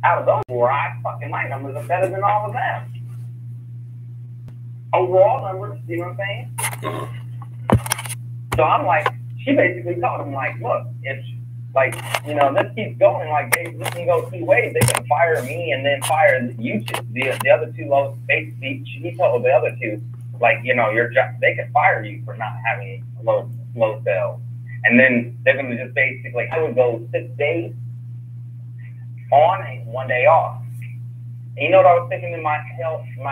out of those four, my numbers are better than all of them. Overall numbers, you know what I'm saying? So I'm like, she basically told him, like, look, if, like, you know, this keeps going, like, this can go two ways. They can fire me and then fire you two. The other two, basically, she told the other two, like, you know, they can fire you for not having low sales. And then they're going to just basically, I would go 6 days on and 1 day off. And you know what I was thinking in my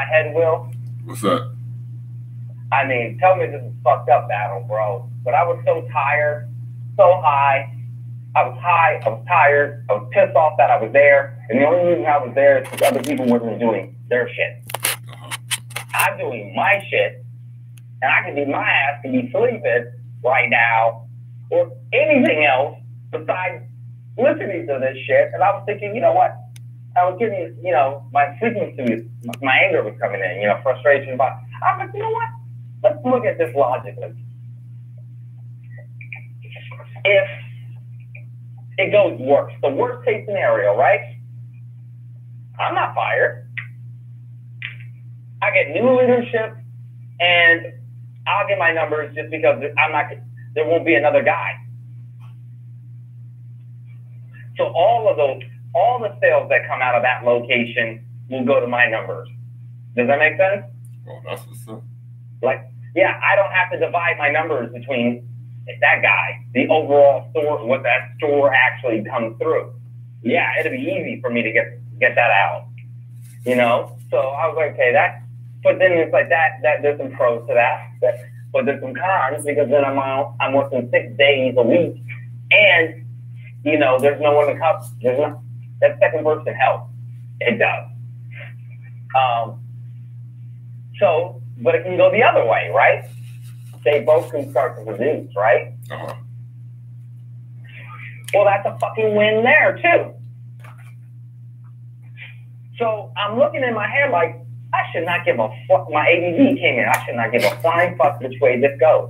head, Will? What's that? I mean, tell me this is fucked up battle, bro. But I was so tired, so high. I was tired, I was pissed off that I was there. And the only reason I was there is because other people weren't doing their shit. I'm doing my shit, and I can be my ass to be sleeping right now, or anything else besides listening to this shit. And I was thinking, you know what? I was getting, you know, my sleeping suit, my anger was coming in, you know, frustration. But I was like, you know what? Let's look at this logically. If it goes worse, the worst case scenario, right? I'm not fired. I get new leadership, and I'll get my numbers just because there won't be another guy. So all the sales that come out of that location will go to my numbers. Does that make sense? Oh, that's what's up. Like, yeah, I don't have to divide my numbers between that guy, the overall store, what that store actually comes through. Yeah, it'll be easy for me to get that out, you know? So I was like, okay, but then it's like that there's some pros to that, but there's some cons, because then I'm working 6 days a week, and, you know, there's no one to help. That second person helps. It does. So, but it can go the other way, right? They both can start to produce, right? Uh-huh. Well, that's a fucking win there, too. So I'm looking in my head like, I should not give a fuck. My ADD came in. I should not give a flying fuck which way this goes.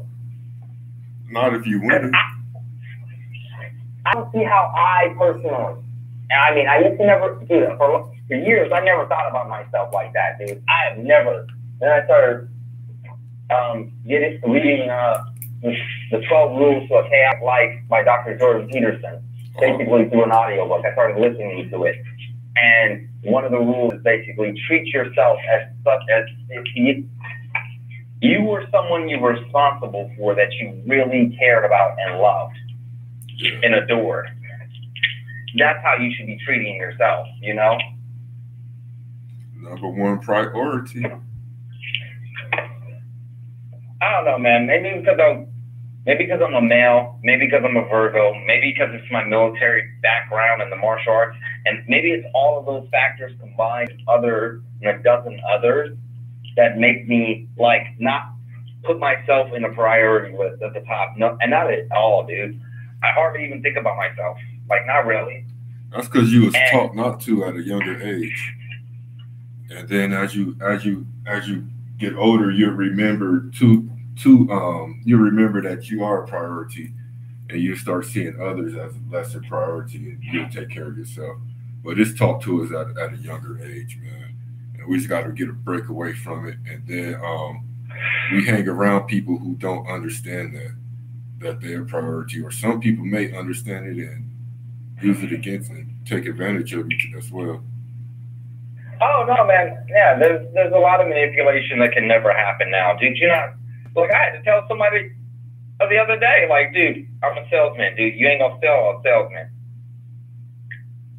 Not if you win. I don't see how I personally, and I mean, I used to never do that. For years, I never thought about myself like that, dude. I have never. Then I started reading the 12 Rules to a Chaotic Life by Dr. Jordan Peterson, basically through an audiobook. I started listening to it. And one of the rules is basically treat yourself as such as if you were someone you were responsible for, that you really cared about and loved and adored. That's how you should be treating yourself, you know? Number one priority. I don't know, man. Maybe because I'm a male, maybe because I'm a Virgo, maybe because it's my military background and the martial arts, and maybe it's all of those factors combined, other than a dozen others, that make me like not put myself in a priority list at the top. No, and not at all, dude. I hardly even think about myself. Like, not really. That's because you was taught not to at a younger age, and then as you get older, you remember you remember that you are a priority, and you start seeing others as a lesser priority, and you'll take care of yourself. But it's taught to us at a younger age, man, and we just got to get a break away from it. And then we hang around people who don't understand that they're a priority, or some people may understand it and use it against and take advantage of it as well. Oh no, man. Yeah, there's a lot of manipulation that can never happen now, dude. You know, like, I had to tell somebody the other day, like, dude, I'm a salesman, dude. You ain't gonna sell a salesman.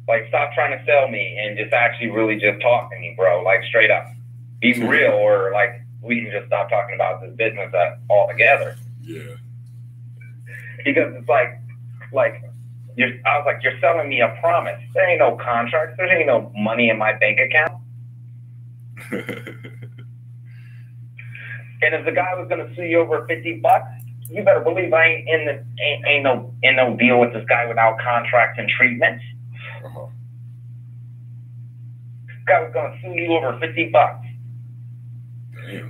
Like, stop trying to sell me and just actually really just talk to me, bro. Like, straight up, be real, or like we can just stop talking about this business altogether. Yeah. Because it's like I was like, you're selling me a promise. There ain't no contracts. There ain't no money in my bank account. And if the guy was gonna sue you over $50, you better believe I ain't no deal with this guy without contracts and treatments. Uh-huh. This guy was gonna sue you over $50. Damn.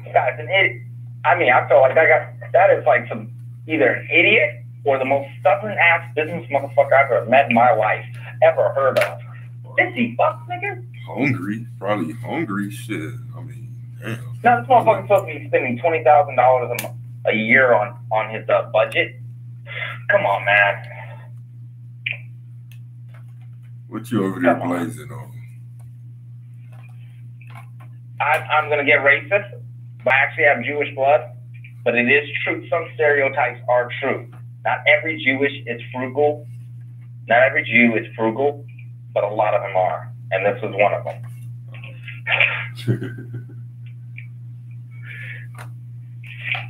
This guy's an idiot. I mean, I feel like that is like either an idiot or the most stubborn ass business motherfucker I've ever met in my life, ever heard of. pissy fuck, nigga. Hungry, probably hungry. Shit. I mean, damn. Now this motherfucker's supposed to be spending $20,000 a year on his budget. Come on, man. What you over there blazing on? I'm gonna get racist, but I actually have Jewish blood. But it is true. Some stereotypes are true. Not every Jewish is frugal. Not every Jew is frugal, but a lot of them are, and this was one of them.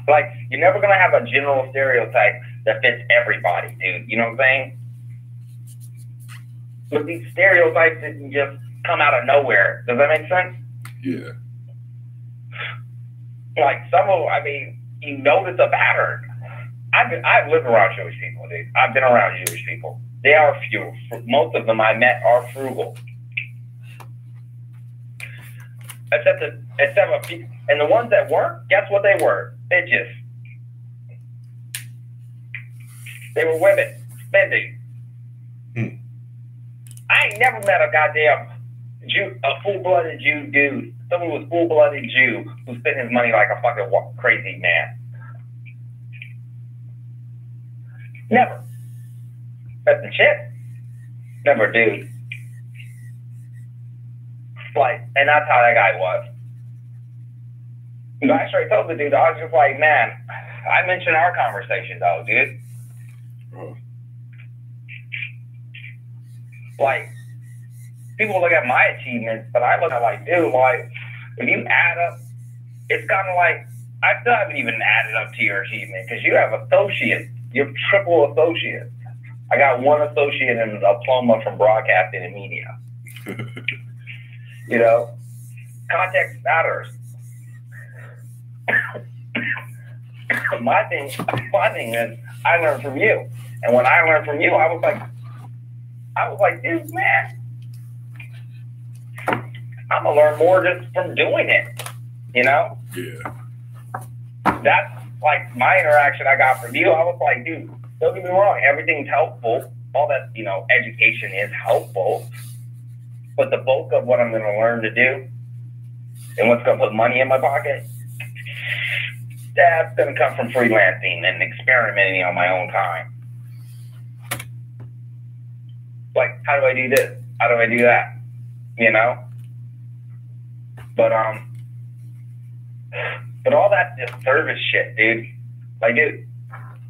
Like, you're never gonna have a general stereotype that fits everybody, dude. You know what I'm saying? But these stereotypes didn't just come out of nowhere. Does that make sense? Yeah. Like some of, I mean, you notice a pattern. I've lived around Jewish people, dude. I've been around Jewish people. They are few. Most of them I met are frugal. Except a few. And the ones that weren't, guess what they were? Bitches. They were women. Spending. I ain't never met a goddamn Jew, a full-blooded Jew dude. Someone who was full-blooded Jew who spent his money like a fucking crazy man. Never. But the chick, never, dude. Like, and that's how that guy was. I straight told the dude, I was just like, man, I mentioned our conversation though, dude. Oh. Like, people look at my achievements, but I look at like, dude, like, if you add up, it's kind of like, I still haven't even added up to your achievement because you have associates. You have triple associates. I got one associate and a diploma from broadcasting and media. You know, context matters. My thing is, I learned from you, and when I learned from you, I was like, dude, man, I'm gonna learn more just from doing it. You know? Yeah. That's like my interaction I got from you. I was like, dude, don't get me wrong, everything's helpful. All that, you know, education is helpful. But the bulk of what I'm going to learn to do and what's going to put money in my pocket, that's going to come from freelancing and experimenting on my own time. Like, how do I do this? How do I do that? You know? But all that's just service shit, dude. Like, dude,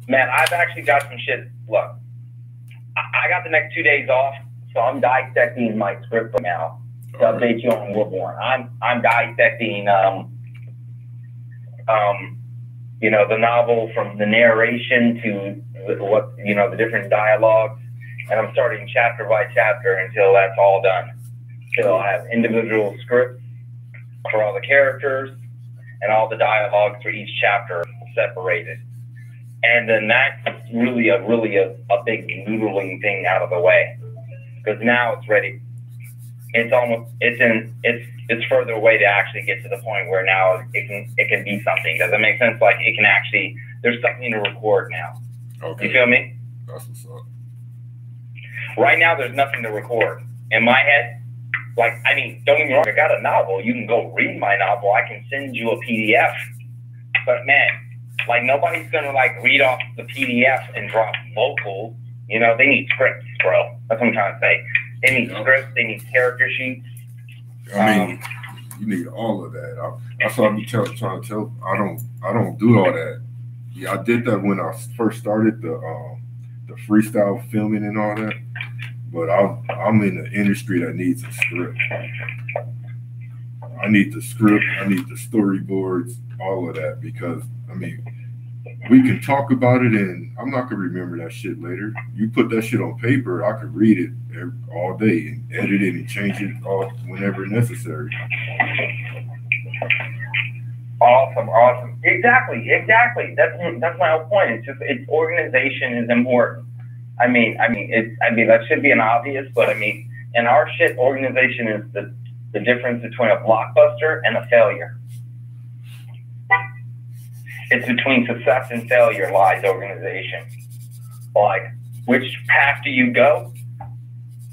man, I've actually got some shit. Look, I got the next 2 days off, so I'm dissecting my script right now to update you on Warborn. I'm dissecting, you know, the novel from the narration to what, you know, the different dialogues, and I'm starting chapter by chapter until that's all done. So I have individual scripts for all the characters and all the dialogues for each chapter separated. And then that's really a big noodling thing out of the way, because now it's ready. It's further away to actually get to the point where now it can be something. Does that make sense? Like, it can actually, there's something to record now. Okay. You feel me? That's what's up. Right now, there's nothing to record in my head. Like, I mean, don't get me wrong, I got a novel. You can go read my novel. I can send you a PDF. But man, like, nobody's gonna like read off the PDF and drop vocals. You know, they need scripts, bro. That's what I'm trying to say. They need scripts. They need character sheets. I mean, you need all of that. That's what I'm trying to tell. I don't do all that. Yeah, I did that when I first started the freestyle filming and all that. But I'm in the industry that needs a script. I need the script. I need the storyboards, all of that, because I mean, we can talk about it, and I'm not gonna remember that shit later. You put that shit on paper, I could read it all day and edit it and change it all whenever necessary. Awesome. Exactly. That's my whole point. It's organization is important. I mean, that should be an obvious, but I mean, in our shit, organization is the difference between a blockbuster and a failure. It's between success and failure lies organization. Like, which path do you go?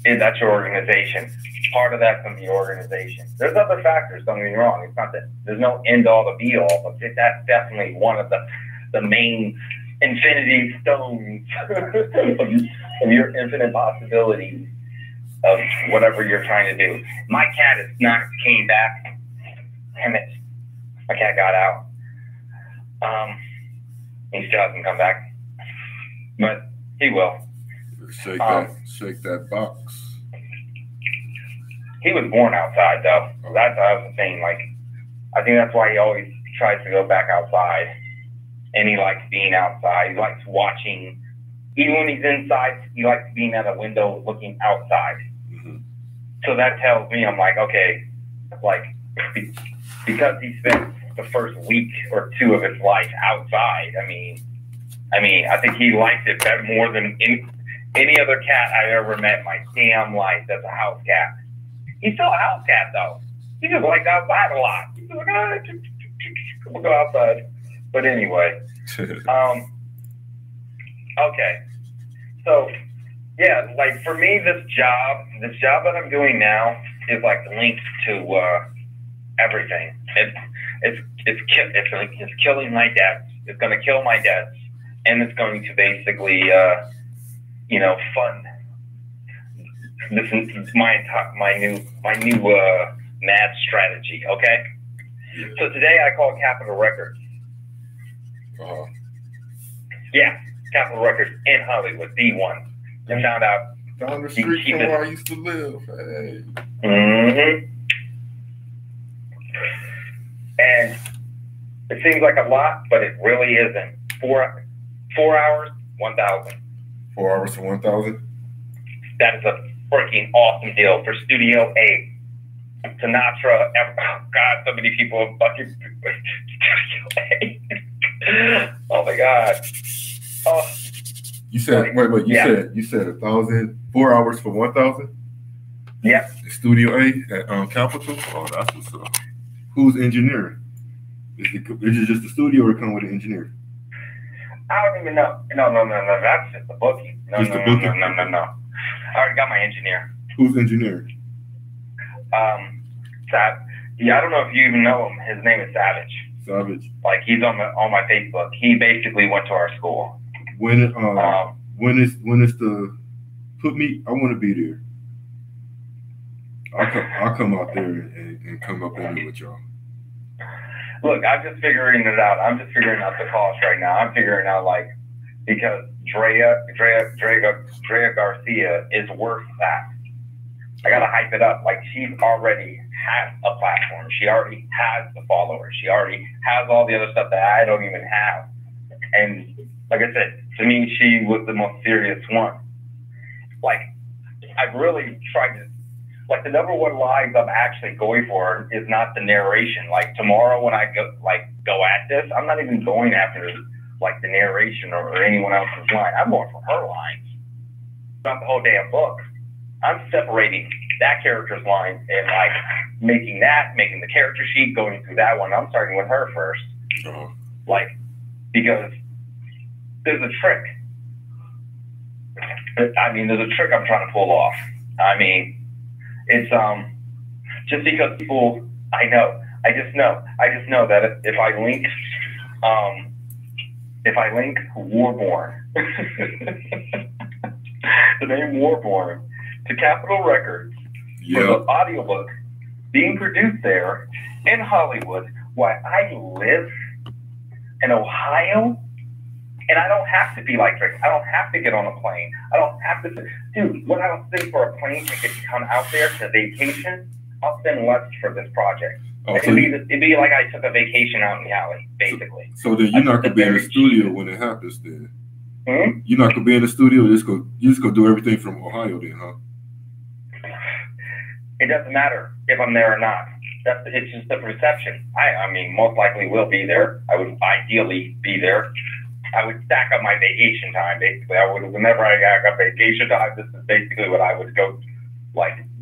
That's your organization. part of that's going to be organization. There's other factors, don't get me wrong. It's not that there's no end all to be all, but that's definitely one of the main infinity stones of your infinite possibilities of whatever you're trying to do. My cat has not came back. Damn it. My cat got out. He still hasn't come back. But he will. Shake that box. He was born outside though. That was the thing. Like, I think that's why he always tries to go back outside. And he likes being outside. He likes watching. Even when he's inside, he likes being at a window looking outside. Mm-hmm. So that tells me, I'm like, okay, like, because he spent the first week or two of his life outside, I mean, I think he likes it better more than any other cat I've ever met in my damn life that's a house cat. He's still a house cat, though. He just likes outside a lot. He's like, we'll go outside. But anyway, okay. So, yeah, like for me, this job that I'm doing now is like linked to everything. It's killing my debts. It's going to kill my debts, and it's going to basically, fund. This is my new mad strategy. Okay. So today I call Capitol Records. Yeah, Capitol Records in Hollywood, D1. I found out down the street from where I used to live. Hey. Mm-hmm. And it seems like a lot, but it really isn't. 4 hours, 1,000. 4 hours for 1,000. That is a freaking awesome deal for Studio A. Sinatra. Oh God, so many people have fucking Studio A. Oh my God. Oh. You said wait. You said 1,000. 4 hours for 1,000. Yep. Studio A at Capitol. Oh, that's what's up. Who's engineering? Is it just the studio or come with an engineer? I don't even know. No. That's just the booking. No. I already got my engineer. Who's engineering? Yeah, I don't know if you even know him. His name is Savage. Savage. Like he's on my Facebook. He basically went to our school. When is the put me? I want to be there. I'll come out there and come up in there with y'all. Look, I'm just figuring it out. I'm just figuring out the cost right now. I'm figuring out because Drea Garcia is worth that. I gotta hype it up. Like she's already has a platform. She already has the followers. She already has all the other stuff that I don't even have. And like I said, to me, she was the most serious one. Like I've really tried to. Like the number one lies I'm actually going for is not the narration. Like tomorrow when I go at this, I'm not even going after like the narration or anyone else's line. I'm going for her lines. Not the whole damn book. I'm separating that character's lines and like making the character sheet, going through that one. I'm starting with her first. Like because there's a trick. I mean, there's a trick I'm trying to pull off. I mean, it's just because people I just know that if I link Warborn, the name Warborn, to Capitol Records for the audiobook being produced there in Hollywood, while I live in Ohio. And I don't have to be like Drake. I don't have to get on a plane. I don't have to. Dude, when I was sitting for a plane ticket to come out there to vacation, I'll spend less for this project. Oh, it'd be like I took a vacation out in Cali, basically. So then you're not going to be in the studio when it happens then? Hmm? You're not going to be in the studio? You just go do everything from Ohio then, huh? It doesn't matter if I'm there or not. It's just the perception. I mean, most likely will be there. I would ideally be there. I would stack up my vacation time, basically. Whenever I got vacation time, this is basically what I would go,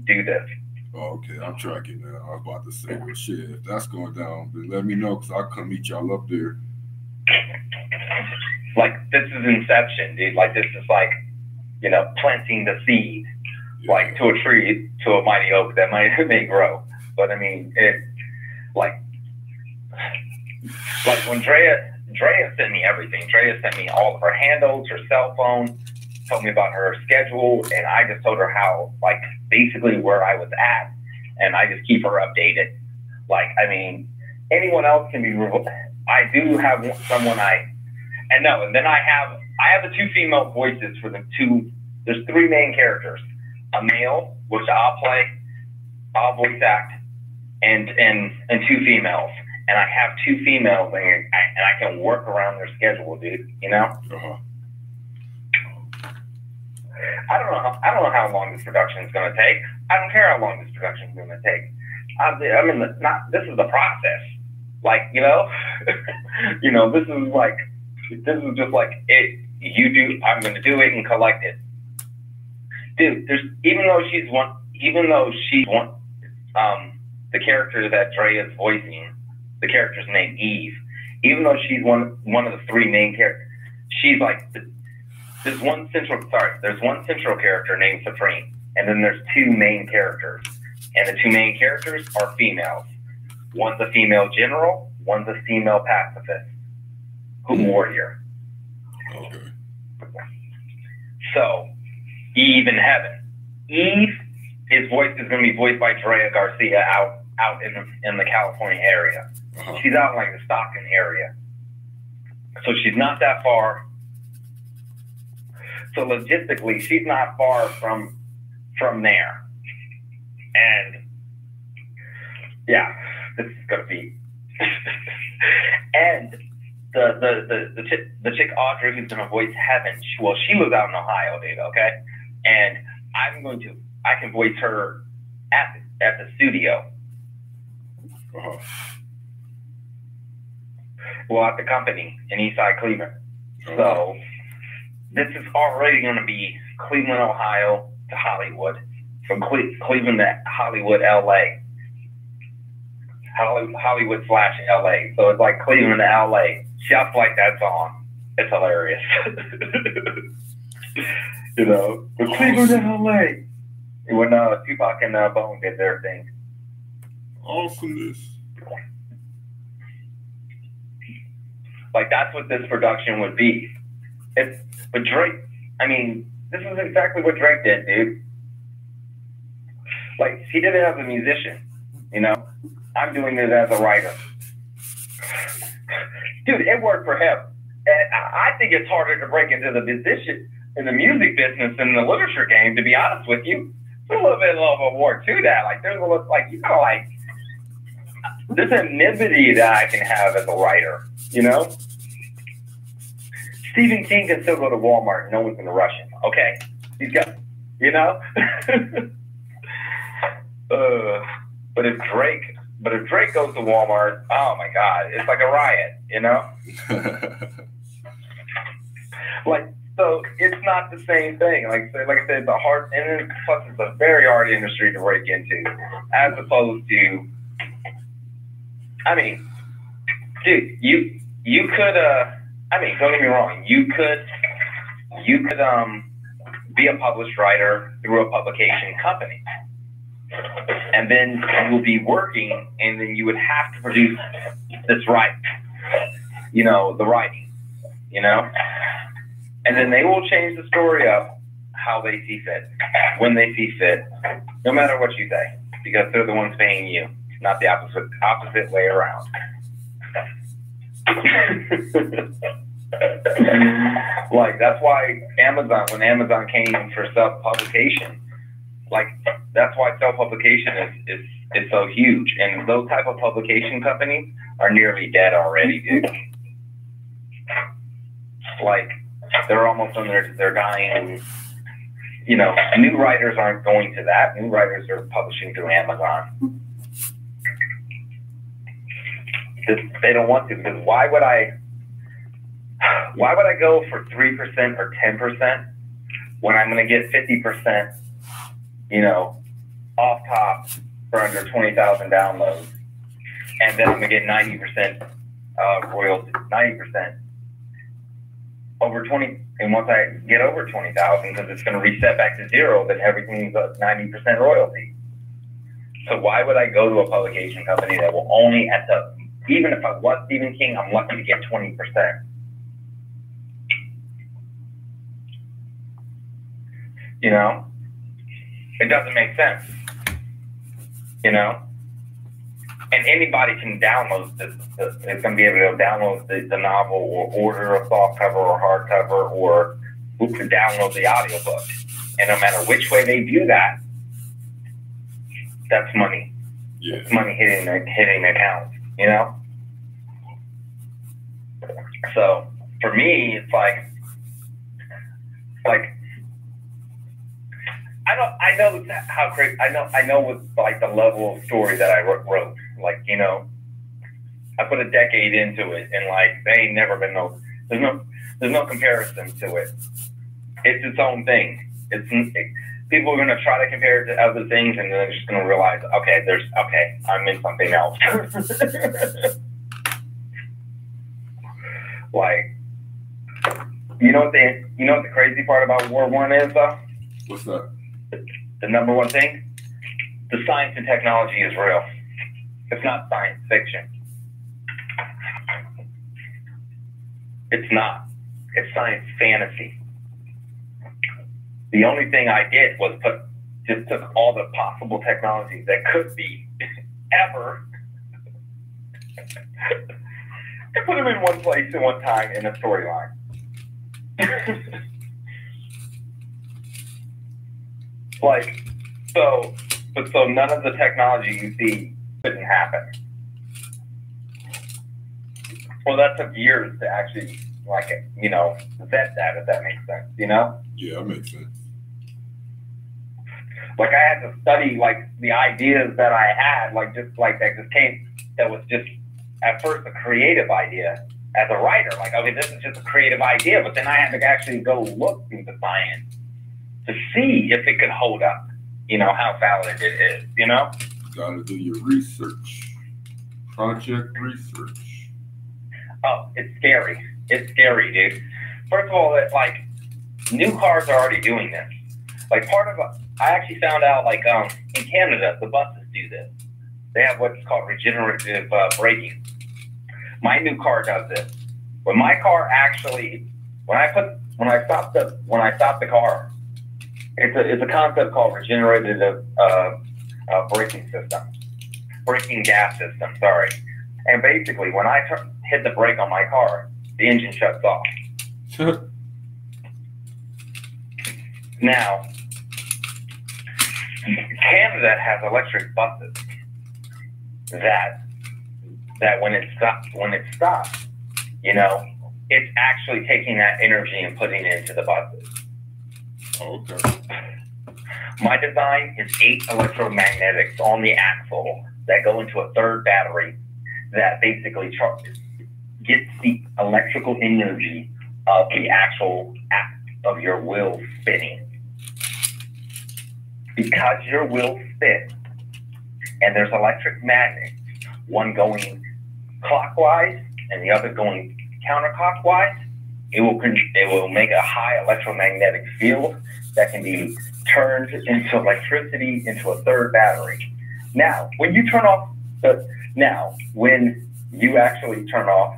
do this. Oh, okay, I'm tracking that. I was about to say, well, shit, if that's going down, then let me know, because I'll come meet y'all up there. This is inception, dude. This is planting the seed. like to a tree, to a mighty oak that may grow. But I mean, like when Drea sent me everything. Drea sent me all of her handles, her cell phone, told me about her schedule, and I just told her how, like, basically where I was at, and I just keep her updated. Like, I mean, anyone else can be. I do have someone and then I have the two female voices for the two. There's three main characters: a male, which I'll voice act, and two females. And I have two females, and I can work around their schedule, dude. You know. Uh-huh. I don't know how long this production is going to take. I don't care how long this production is going to take. This is the process. Like, you know, this is just like it. You do. I'm going to do it and collect it, dude. Even though she's one, the character that Dre is voicing, the character's named Eve. Even though she's one of the three main characters, she's like. There's one central character named Supreme, and then there's two main characters, and the two main characters are females. One's a female general, one's a female pacifist, warrior. Okay. So, Eve in heaven. Eve, his voice is going to be voiced by Drea Garcia out in the California area. Uh-huh. She's out in like the Stockton area, so she's not that far. So logistically, she's not far from there. And yeah, this is gonna be. And the chick Audrey who's gonna voice Heaven. She lives out in Ohio, dude. Okay, and I can voice her at the studio. Uh-huh. Well, at the company in Eastside Cleveland. Okay. So. This is already going to be Cleveland, Ohio to Hollywood. From Cleveland to Hollywood, LA. Hollywood / LA. So it's like Cleveland to LA. Just like that song. It's hilarious. You know, from Cleveland to LA. When Tupac and Bone did their thing. Awesomeness. Like, that's what this production would be. But Drake, I mean, this is exactly what Drake did, dude. Like, he did it as a musician, you know? I'm doing it as a writer. Dude, it worked for him. And I think it's harder to break into the music business and the literature game, to be honest with you. There's a little bit of a war to that. Like, there's a little, like, you know, like, there's anonymity that I can have as a writer, you know? Stephen King can still go to Walmart and no one's going to rush him, okay? He's got, you know? But if Drake goes to Walmart, oh my God, it's like a riot, you know? Like, so it's not the same thing. Like I said, the hard, and plus it's a very hard industry to break into, as opposed to, I mean, dude, you could, I mean, don't get me wrong. You could be a published writer through a publication company, and then you will be working, and then you would have to produce this writing, you know, the writing, you know, and then they will change the story up how they see fit, when they see fit, no matter what you say, because they're the ones paying you, not the opposite way around. Like, that's why when Amazon came for self-publication, like, that's why self-publication is so huge. And those type of publication companies are nearly dead already, dude. Like, they're almost on they're dying. You know, new writers aren't going to that. New writers are publishing through Amazon. They don't want to, because why would I go for 3% or 10% when I'm going to get 50%, you know, off top for under 20,000 downloads, and then I'm going to get 90% royalty, 90%. over 20, and once I get over 20,000, because it's going to reset back to zero, then everything's at 90% royalty. So why would I go to a publication company that will only even if I was Stephen King, I'm lucky to get 20%. You know, it doesn't make sense. You know, and anybody can download this. It's going to be able to download the novel or order a softcover or hardcover or who could download the audiobook. And no matter which way they view that, that's money. Yeah. It's money hitting accounts, you know? So for me, it's like I know how crazy. I know with like the level of story that I wrote. Like, you know, I put a decade into it, and like they ain't never been there's no comparison to it. It's its own thing. People are gonna try to compare it to other things, and they're just gonna realize, okay, I'm in something else. Like, you know what the crazy part about War I is, though? What's that? The number one thing, the science and technology is real. It's not science fiction. It's not. It's science fantasy. The only thing I did was took all the possible technologies that could be ever and put them in one place at one time in a storyline. So none of the technology you see couldn't happen. Well, that took years to actually, like, you know, vet that, if that makes sense, you know? Yeah, that makes sense. Like, I had to study, like, the ideas that I had, like, just, like, that was just, at first, a creative idea as a writer. Like, okay, this is just a creative idea, but then I had to actually go look into science to see if it could hold up, you know, how valid it is, you know? Gotta do your research. Project research. Oh, it's scary. It's scary, dude. First of all, like, new cars are already doing this. Like, I actually found out, like, in Canada, the buses do this. They have what's called regenerative braking. My new car does this. When my car actually, when I stop the car, it's a concept called regenerative braking gas system. Sorry. And basically, when I hit the brake on my car, the engine shuts off. Now, Canada has electric buses that when it stops, you know, it's actually taking that energy and putting it into the buses. Oh, okay. My design is 8 electromagnetics on the axle that go into a third battery that basically gets the electrical energy of the actual act of your wheel spinning. Because your wheels spin and there's electric magnets, one going clockwise and the other going counterclockwise, it will make a high electromagnetic field that can be turned into electricity into a third battery. Now, when you actually turn off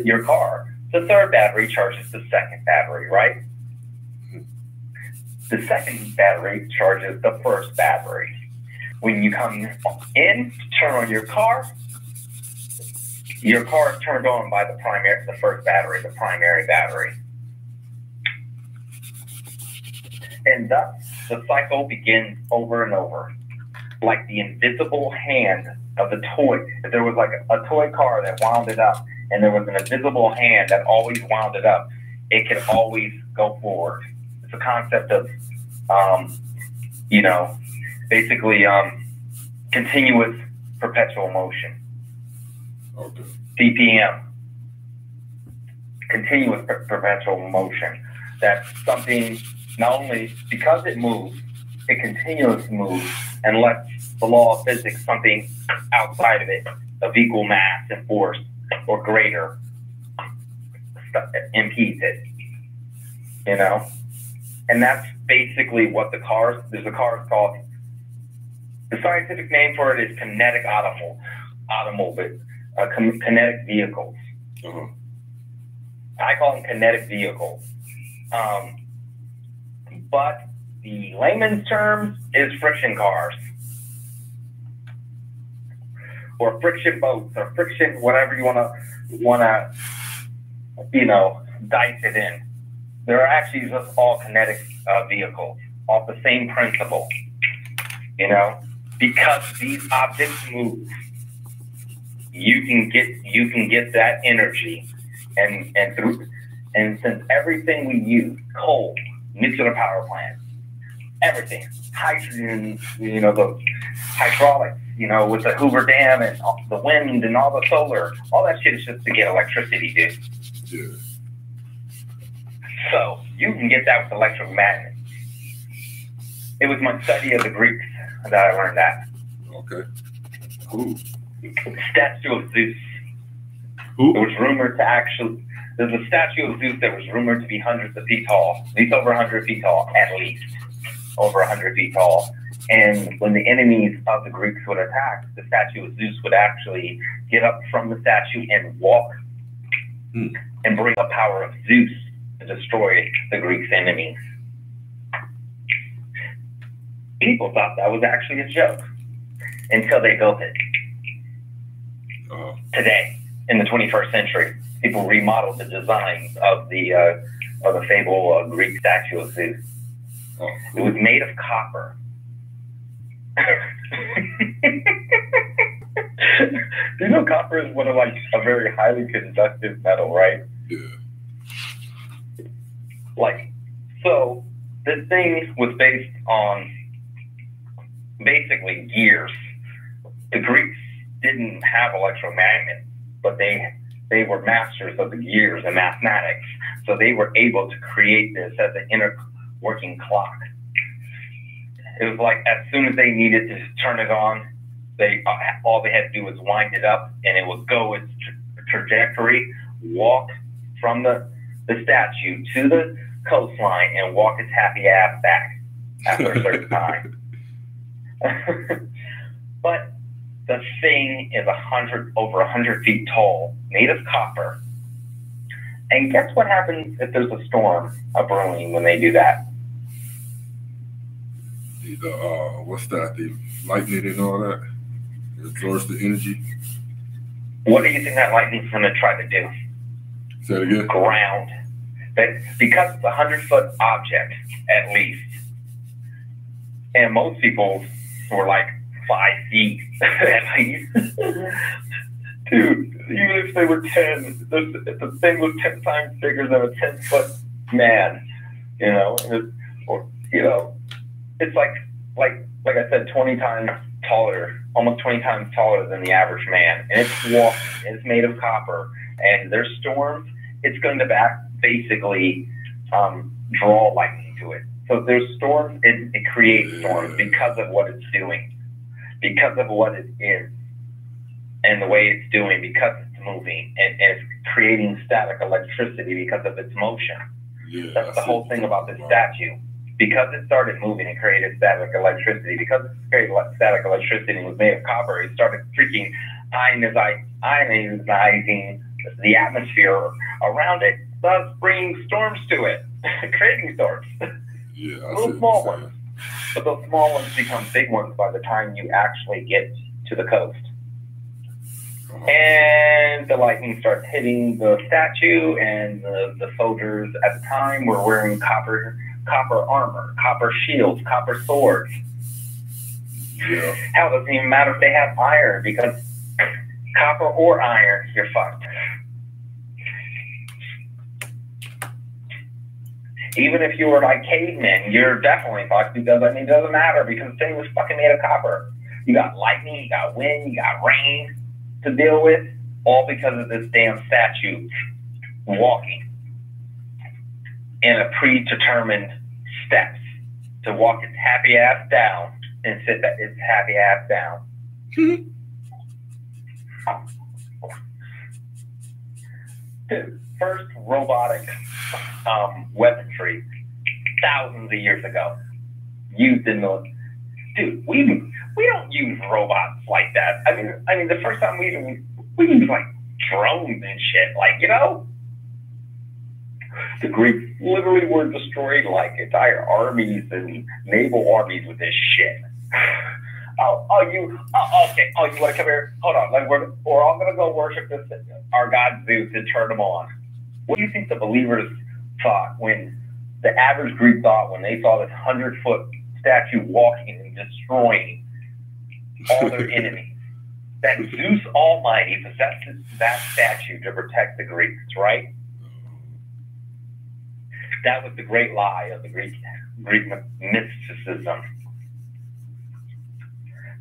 your car, the third battery charges the second battery, right? The second battery charges the first battery. When you come in, turn on your car is turned on by the first battery, the primary battery. And thus, the cycle begins over and over. Like the invisible hand of the toy. If there was like a toy car that wound it up, and there was an invisible hand that always wound it up, it could always go forward. It's a concept of, you know, basically continuous perpetual motion. Okay. CPM. Continuous perpetual motion. That's something, not only because it moves, it continuously moves, unless the law of physics, something outside of it, of equal mass and force or greater, impedes it. you know? And that's basically what there's a car called, the scientific name for it is kinetic kinetic vehicles. Uh-huh. I call them kinetic vehicles. But the layman's term is friction cars. Or friction boats, or friction, whatever you wanna, dice it in. They're actually just all kinetic vehicles, off the same principle, because these objects move. You can get that energy, and since everything we use, coal, nuclear power plants, everything, hydrogen, the hydraulics, with the Hoover Dam and the wind and all the solar, all that shit is just to get electricity, dude. Yeah. So you can get that with electromagnets. It was my study of the Greeks that I learned that. Okay. Cool. The statue of Zeus. Who? It was rumored to there's a statue of Zeus that was rumored to be hundreds of feet tall, at least over 100 feet tall, at least over 100 feet tall. And when the enemies of the Greeks would attack, the statue of Zeus would actually get up from the statue and walk and bring the power of Zeus to destroy the Greeks' enemies. People thought that was actually a joke until they built it. Today, in the 21st century, people remodeled the design of the fable Greek statue of Zeus. It was made of copper. Copper is one of a very highly conductive metal, right? Yeah. So this thing was based on basically gears. The Greeks didn't have electromagnets, but they were masters of the gears and mathematics. So they were able to create this as an inner working clock. It was like as soon as they needed to turn it on, all they had to do was wind it up, and it would go its trajectory, walk from the statue to the coastline, and walk its happy ass back after a certain time. But the thing is over 100 feet tall, made of copper. And guess what happens if there's a storm brewing when they do that? What's that? The lightning and all that? It absorbs the energy. What do you think that lightning's going to try to do? Say it again. Ground. Because it's a 100-foot object, at least. And most people were 5 feet, at least. Dude, even if they were 10, the thing was 10 times bigger than a 10-foot man, it's like I said, 20 times taller, almost 20 times taller than the average man. And it's walking, it's made of copper. And there's storms, it's going to basically draw lightning to it. So if there's storms, it creates storms because of what it's doing, because of what it is, and the way it's doing, because it's moving, and it's creating static electricity because of its motion. Yeah, that's the whole thing about this statue. Because it started moving and created static electricity, because it created static electricity and was made of copper, it started freaking ionizing the atmosphere around it, thus bringing storms to it, creating storms. Yeah, little small ones. But those small ones become big ones by the time you actually get to the coast. And the lightning starts hitting the statue, and the soldiers at the time were wearing copper armor, copper shields, copper swords. Yeah. Hell, it doesn't even matter if they have iron, because copper or iron, you're fucked. Even if you were like cavemen, you're definitely fucked, because it doesn't matter, because the thing was fucking made of copper. You got lightning, you got wind, you got rain to deal with, all because of this damn statue walking in a predetermined steps to walk its happy ass down and sit its happy ass down. Dude, first robotic weaponry thousands of years ago used in the dude. We don't use robots like that. I mean, the first time we use like drones and shit. Like, you know, the Greeks literally were destroying like entire armies and naval armies with this shit. Okay. You want to come here? Hold on. Like we're all gonna go worship this our god Zeus and turn him on. What do you think the believers thought when the average Greek thought when they saw this 100-foot statue walking and destroying all their enemies? That Zeus Almighty possessed that statue to protect the Greeks, right? That was the great lie of the Greek mysticism.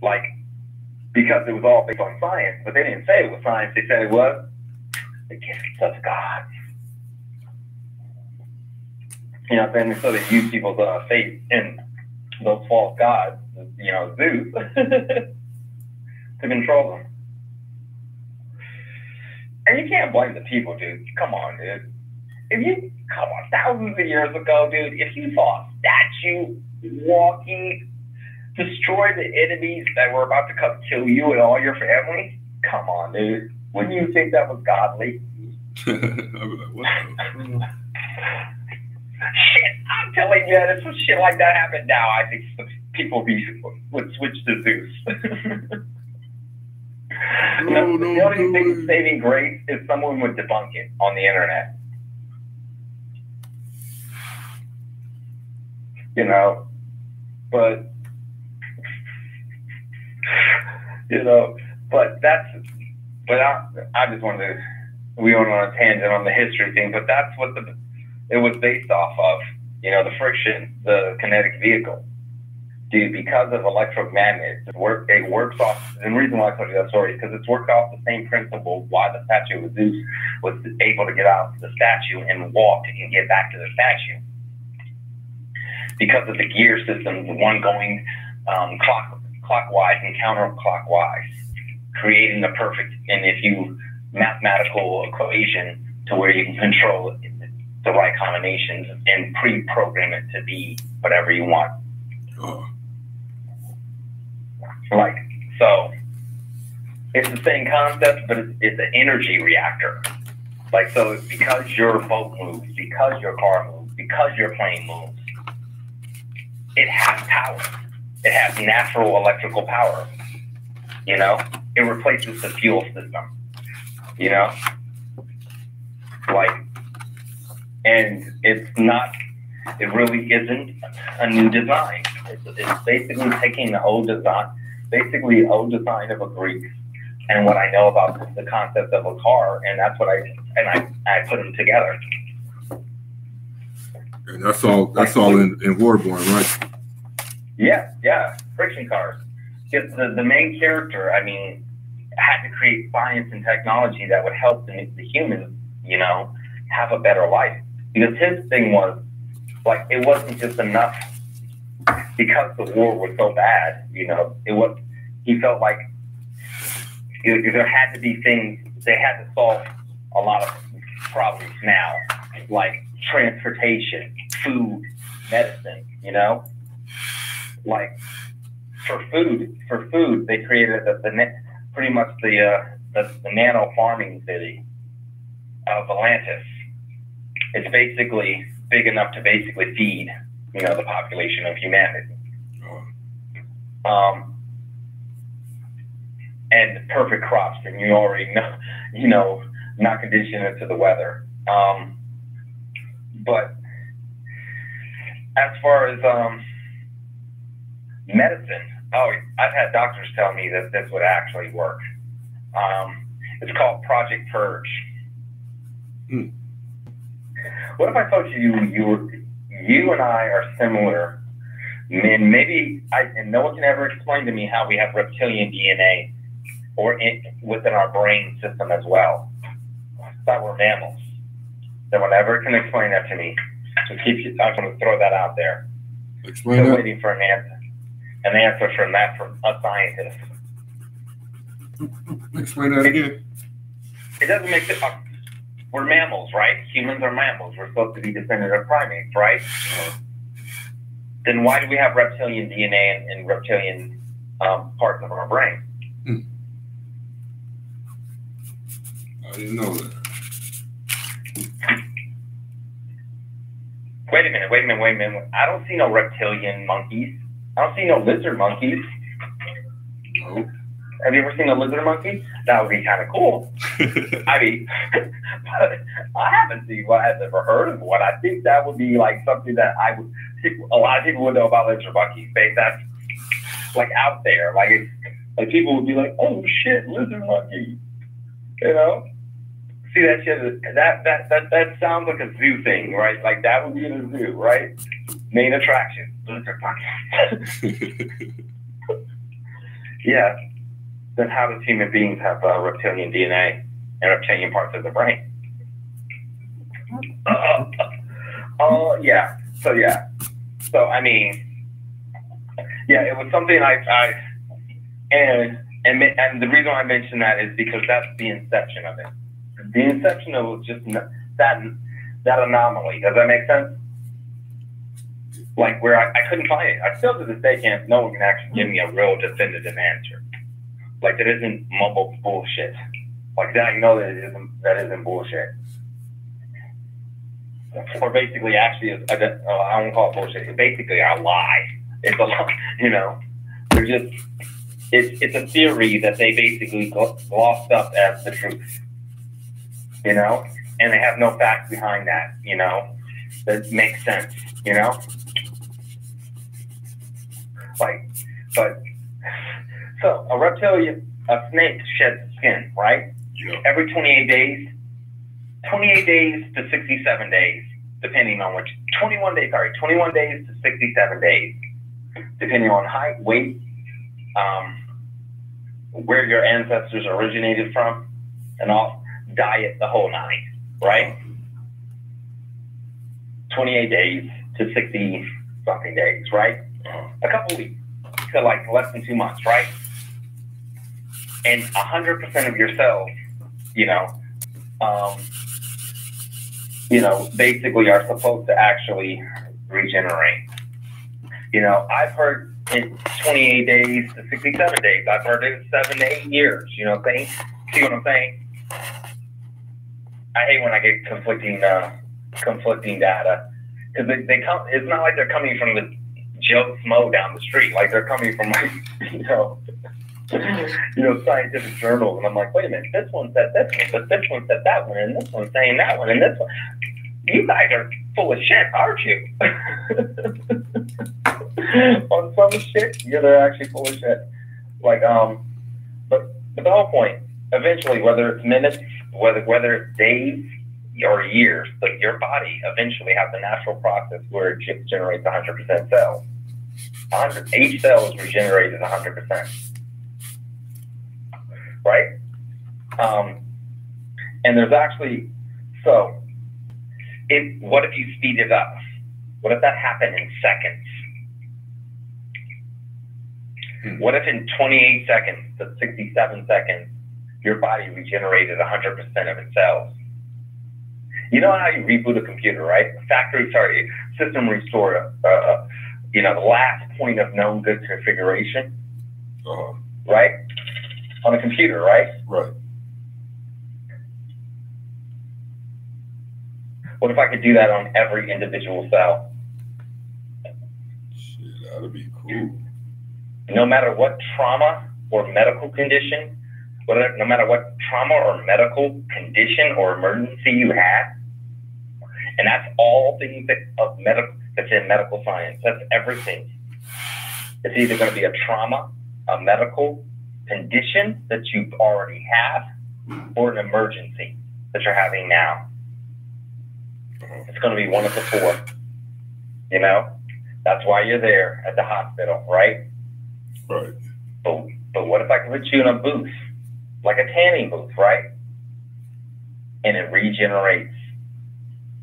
Like, because it was all based on science, but they didn't say it was science. They said it was the gift of God. You know, then so they use people's faith in those false gods, you know, Zeus, to control them. And you can't blame the people, dude. Come on, dude. Come on, thousands of years ago, dude, if you saw a statue walking, destroy the enemies that were about to come kill you and all your family, come on, dude. Wouldn't you think that was godly? I'd be like, what the Shit, I'm telling you, if some shit like that happened now, I think people would switch to Zeus. The only thing saving grace is someone would debunk it on the internet. You know, but I just wanted to, we went on a tangent on the history thing, but that's what it was based off of, you know, the friction, the kinetic vehicle. Dude, because of electromagnets, it works off, and the reason why I told you that story is because it's worked off the same principle why the statue of Zeus was able to get out of the statue and walk and get back to the statue. Because of the gear systems, one going clockwise and counterclockwise, creating the perfect, and if you mathematical equation to where you can control the right combinations and pre-program it to be whatever you want. Oh. Like, so it's the same concept, but it's an energy reactor. Like, so because your boat moves, because your car moves, because your plane moves, it has power. It has natural electrical power. You know, it replaces the fuel system. You know, like, and it really isn't a new design. It's basically taking the old design, of a Greek, and what I know about the concept of a car, and that's what I put them together. And that's all in Warborn, right? Yeah, friction cars. Just the main character, I mean, had to create science and technology that would help the humans, you know, have a better life. Because his thing was, like, it wasn't just enough, because the war was so bad, you know, he felt like there had to be things, they had to solve a lot of problems now, like transportation, food, medicine, you know? Like, for food, they created pretty much the nano farming city of Atlantis. It's basically big enough to basically feed, you know, the population of humanity. And perfect crops, and you already know, you know, not conditioned it to the weather. But as far as medicine, I've had doctors tell me that this would actually work. It's called Project Purge. What if I told you and I are similar men? Maybe and no one can ever explain to me how we have reptilian DNA or within our brain system as well. That we're mammals. No one ever can explain that to me. So I'm going to throw that out there. Explain that. Still waiting for an answer from a scientist. Explain that again. It doesn't make sense. we're mammals, right? Humans are mammals. We're supposed to be descended of primates, right? Then why do we have reptilian DNA and reptilian parts of our brain? I didn't know that. Wait a minute. I don't see no reptilian monkeys. I don't see no lizard monkeys. No. Have you ever seen a lizard monkey? That would be kind of cool. I mean, but I haven't seen one. I've never heard of one. I think that would be like something that a lot of people would know about lizard monkeys. That's like out there. Like people would be like, oh shit, lizard monkey. You know? See that shit? That sounds like a zoo thing, right? Like that would be in a zoo, right? Main attraction, lizard monkey. Yeah. Then how does human beings have reptilian DNA and reptilian parts of the brain? Yeah. So I mean, yeah, it was something and the reason why I mention that is because that's the inception of it. The inception of it was just that anomaly. Does that make sense? Like where I couldn't find it. I still to this day no one can actually give me a real definitive answer. Like that isn't mumbled bullshit. Like that I know that isn't bullshit. Or basically actually I don't call it bullshit. It's basically a lie. It's a lie, you know. They're just it's a theory that they basically glossed up as the truth. You know? And they have no facts behind that, you know, that makes sense, you know? So a snake sheds skin, right? Yeah. Every 28 days to 67 days, depending on 21 days to 67 days, depending on height, weight, where your ancestors originated from, and all, diet, the whole nine, right? 28 days to 60 something days, right? A couple weeks to like less than 2 months, right? And 100% of your cells, basically are supposed to actually regenerate. I've heard in 28 days to 67 days. I've heard it 7 to 8 years. You know what I'm saying? See what I'm saying? I hate when I get conflicting data because they come. It's not like they're coming from the Joe Smo down the street. Like they're coming from like scientific journals, and I'm like, wait a minute, this one said this one, but this one said that one, and this one's saying that one, and this one. You guys are full of shit, aren't you? On some shit, they're actually full of shit. Like, but the whole point, eventually, whether it's minutes, whether it's days or years, but your body eventually has a natural process where it generates 100% cells. Each cell is regenerated 100%. Right? And there's actually, what if you speed it up? What if that happened in seconds? What if in 28 seconds to 67 seconds, your body regenerated 100% of its cells? You know how you reboot a computer, right? System restore, the last point of known good configuration, right? On a computer, right? Right. What if I could do that on every individual cell? Shit, that'd be cool. No matter what trauma or medical condition, no matter what trauma or medical condition or emergency you have, and that's all things that's in medical science. That's everything. It's either going to be a trauma, a medical condition that you already have, or an emergency that you're having now. It's going to be one of the four. That's why you're there at the hospital, right? Right. But what if I could put you in a booth, like a tanning booth, right? And it regenerates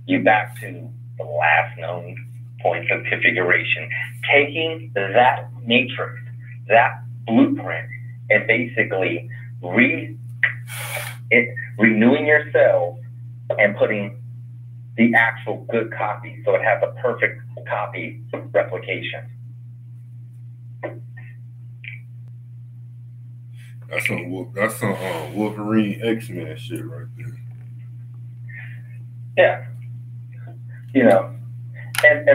you back to the last known points of configuration, taking that matrix, that blueprint, and basically renewing your cells and putting the actual good copy, so it has a perfect copy replication. That's some Wolverine X-Men shit right there. Yeah, you know, and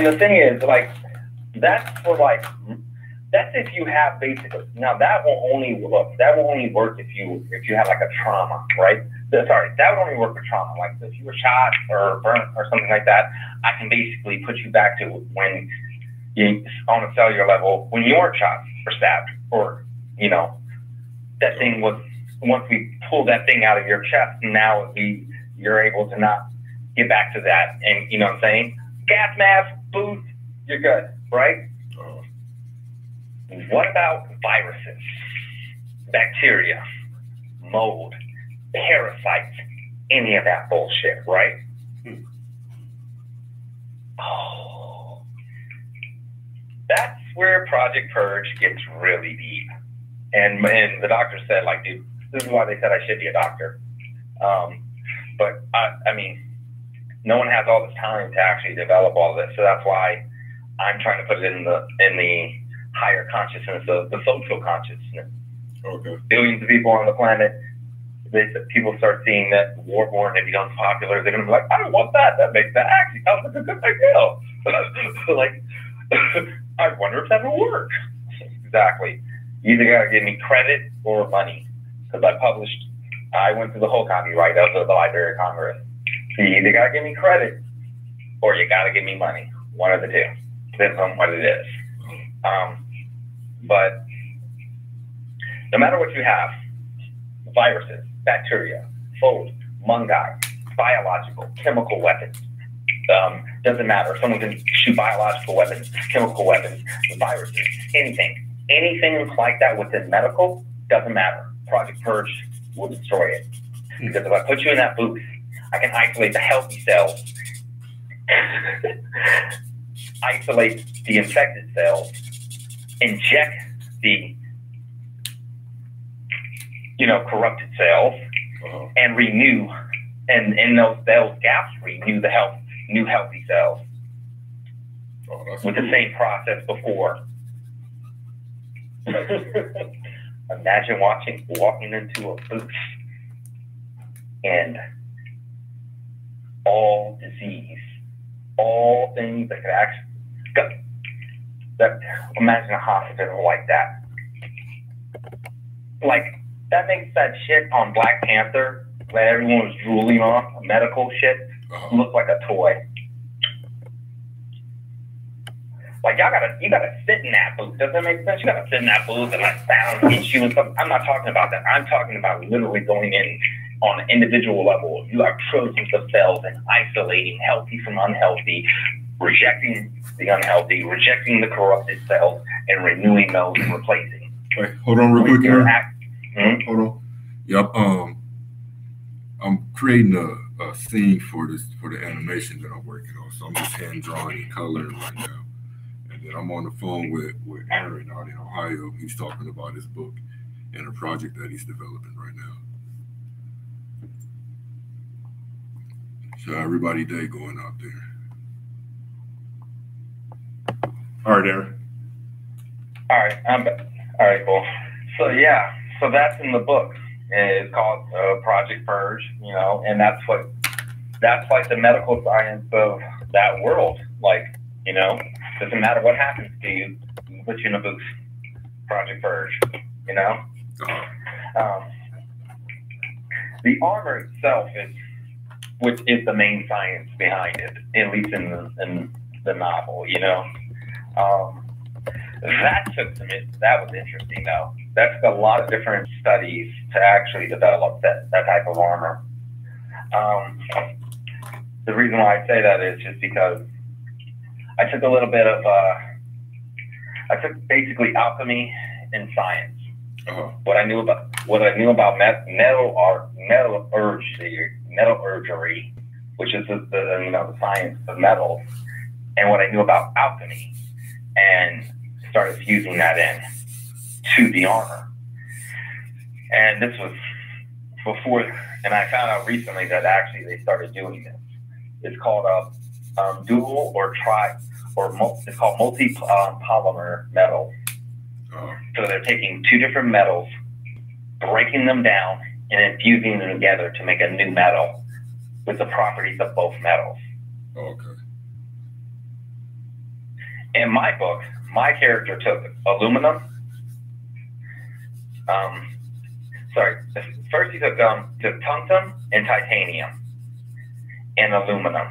the thing is, like, that's if you have basically. Now that will only work if you have like a trauma, right? Sorry, that would only work for trauma. Like if you were shot or burnt or something like that, I can basically put you back to when you, on a cellular level, when you weren't shot or stabbed, or, you know, that thing was, once we pull that thing out of your chest, now you're able to not get back to that. And you know what I'm saying? Gas mask, boots, you're good, right? What about viruses, bacteria, mold, parasites, any of that bullshit, right? Oh, that's where Project Purge gets really deep. And the doctor said, like, dude, this is why they said I should be a doctor. But I mean, no one has all this time to actually develop all this, so that's why I'm trying to put it in the higher consciousness of the social consciousness. Okay. Billions of people on the planet. People start seeing that Warborn, if he becomes popular, they're gonna be like, I don't want that. That actually sounds like a good idea. Like, I wonder if that will work. Exactly. You either gotta give me credit or money, because I went through the whole copyright of the Library of Congress. So you either gotta give me credit or you gotta give me money. One of the two. Depends on what it is. But no matter what you have, viruses, bacteria, fold, fungi, biological, chemical weapons, doesn't matter. Someone can shoot biological weapons, chemical weapons, viruses, anything like that within medical, doesn't matter. Project Purge will destroy it. Because if I put you in that booth, I can isolate the healthy cells, isolate the infected cells, inject the, you know, corrupted cells, and renew, and in those gaps, renew the new healthy cells with the same process before. Imagine walking into a booth and all disease, all things that could actually imagine a hospital like that. Like, that makes that shit on Black Panther that everyone was drooling on, medical shit, look like a toy. Like, you gotta sit in that booth. Does that make sense? You gotta sit in that booth and like sound hit you and stuff. I'm not talking about that. I'm talking about literally going in on an individual level. You are trillions of cells and isolating healthy from unhealthy, rejecting the unhealthy, rejecting the corrupted cells, and renewing those and replacing. Wait, hold on real quick here. Hold on. Yep. I'm creating a scene for the animation that I'm working on. So I'm just hand drawing and coloring right now. And then I'm on the phone with Aaron out in Ohio. He's talking about his book and a project that he's developing right now. So everybody day going out there. All right, Aaron. All right, cool. So yeah, so that's in the book. It's called Project Purge, you know, and that's like the medical science of that world. Like, you know, doesn't matter what happens to you, we can put you in a booth. Project Purge, you know. The armor itself which is the main science behind it, at least in the novel, you know. That was interesting though. That took a lot of different studies to actually develop that type of armor. The reason why I say that is just because I took a little bit of I took basically alchemy and science. What I knew about metallurgy, which is the science of metals, and what I knew about alchemy, and started fusing that in to the armor. And this was before, and I found out recently that actually they started doing this. It's called dual or it's called multi-polymer metal. Oh. So they're taking two different metals, breaking them down, and infusing them together to make a new metal with the properties of both metals. Okay. In my book, my character took aluminum. First he took tungsten and titanium and aluminum.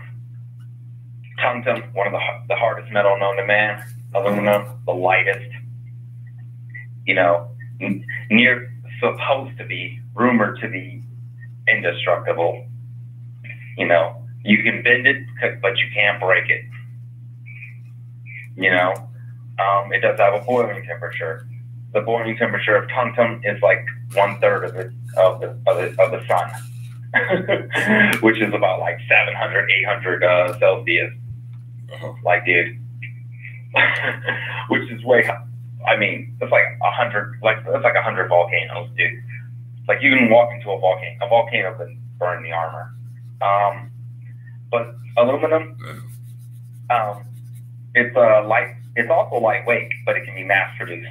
Tungsten, one of the hardest metal known to man. Aluminum, the lightest. You know, supposed to be, rumored to be indestructible. You know, you can bend it, but you can't break it. You know, it does have a boiling temperature. The boiling temperature of tungsten is like 1/3 of the sun, which is about like 700, 800 Celsius. Uh-huh. Like, dude, which is way. I mean, it's like 100. Like it's like 100 volcanoes, dude. Like you can walk into a volcano. A volcano could burn the armor. But aluminum, it's It's also lightweight, but it can be mass produced.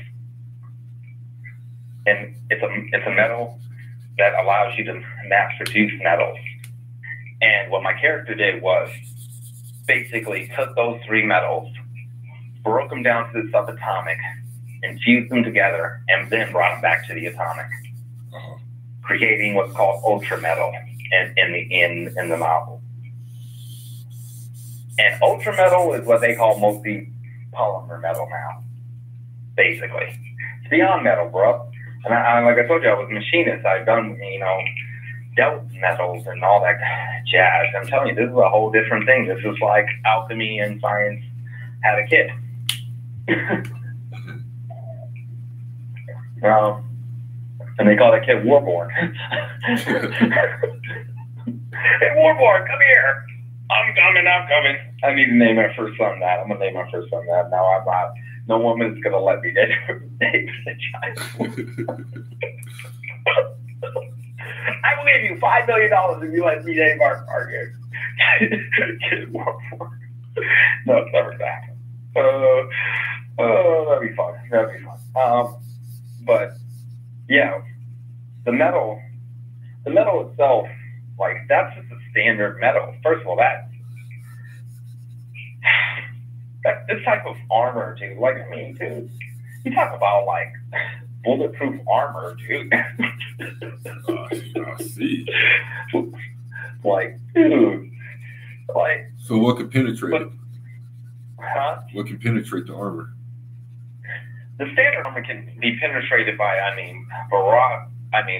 And it's a metal that allows you to mass produce metals. And what my character did was basically took those three metals, broke them down to the subatomic, infused them together, and then brought them back to the atomic, creating what's called ultra metal in the novel. And ultra metal is what they call multi-polymer metal now, basically. It's beyond metal, bro. And like I told you, I was a machinist. I've done, dealt with metals and all that jazz. I'm telling you, this is a whole different thing. This is like alchemy and science had a kid. And they call that kid Warborn. Hey, Warborn, come here. I'm coming. I need to name my first son that. I'm going to name my first son that. No, I'm not. No woman's going to let me name the child. I will give you $5 million if you let me name our kid. Kid Warborn. No, it's never going to happen. That'd be fun. But, yeah, the metal itself, like, that's just a standard metal. First of all, this type of armor, dude, like, I mean, dude, you talk about, like, bulletproof armor, dude. I see. Like, dude, like. So what could penetrate it? Huh? What can penetrate the armor? The standard armor can be penetrated by,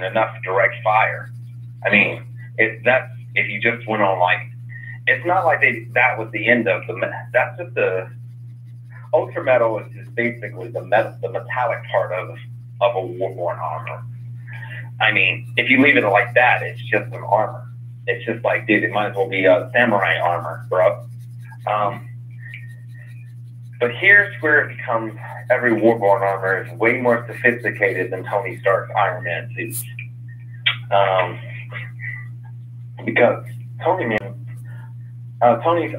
enough direct fire. I mean, if you just went on, like, it's not like that was the end of that's just the ultra metal is just basically the metallic part of a warborn armor. I mean, if you leave it like that, it's just an armor. It's just like, dude, it might as well be a samurai armor, bro. But here's where it becomes, every warborn armor is way more sophisticated than Tony Stark's Iron Man suits. Because Tony's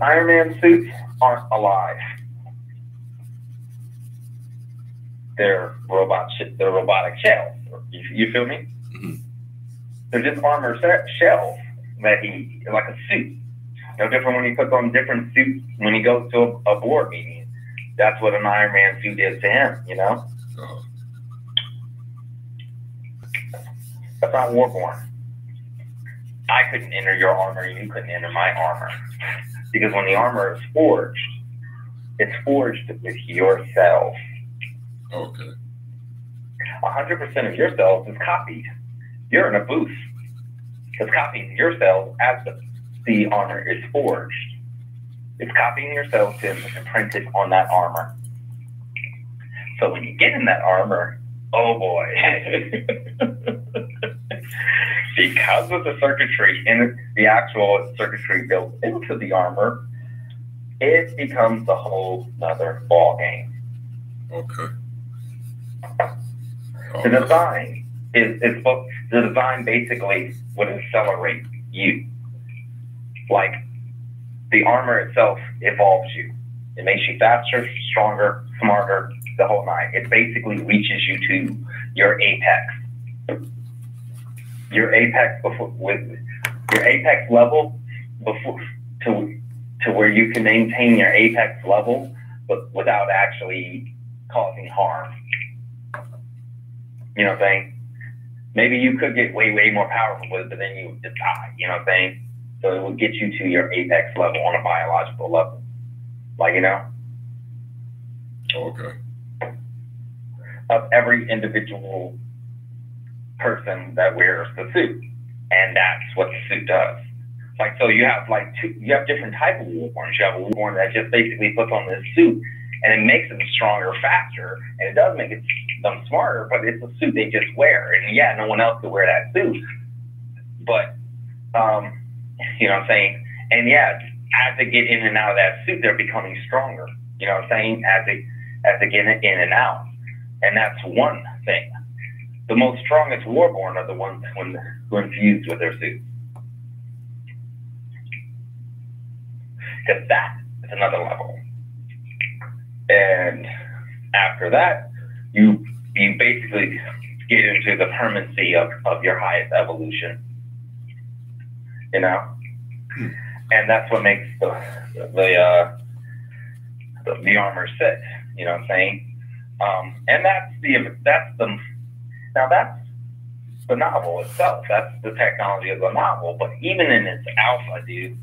Iron Man suits aren't alive. They're robotic shells. You feel me? Mm-hmm. They're just armor shells that like a suit. No different when he puts on different suits when he goes to a board meeting. That's what an Iron Man suit is to him, Uh-huh. That's not Warborn. I couldn't enter your armor, you couldn't enter my armor. Because when the armor is forged, it's forged with your cells. Okay. 100% of your cells is copied. You're in a booth. It's copying your cells as the armor is forged. It's copying your cells to imprint it on that armor. So when you get in that armor, oh boy. Because of the circuitry and the actual circuitry built into the armor, it becomes a whole nother ball game. Okay. The design the design basically would accelerate you. Like the armor itself evolves you. It makes you faster, stronger, smarter, the whole nine. It basically reaches you to your apex. Your apex level before to where you can maintain your apex level, but without actually causing harm. You know what I'm saying? Maybe you could get way, way more powerful with it, but then you would just die. You know what I'm saying? So it would get you to your apex level on a biological level. Like, you know? Okay. Of every individual person that wears the suit. And that's what the suit does. Like, so you have different type of warborns. You have a warborn that just basically puts on this suit and it makes them stronger, faster, and it does make them smarter, but it's a suit they just wear. And yeah, no one else could wear that suit. But, you know what I'm saying? And yeah, as they get in and out of that suit, they're becoming stronger. You know what I'm saying? As they get in and out. And that's one thing. The most strongest warborn are the ones who infused with their suits. Because that is another level. And after that, you basically get into the permanency of your highest evolution. You know? And that's what makes the armor sick. You know what I'm saying? And that's the novel itself. That's the technology of the novel. But even in its alpha, dude,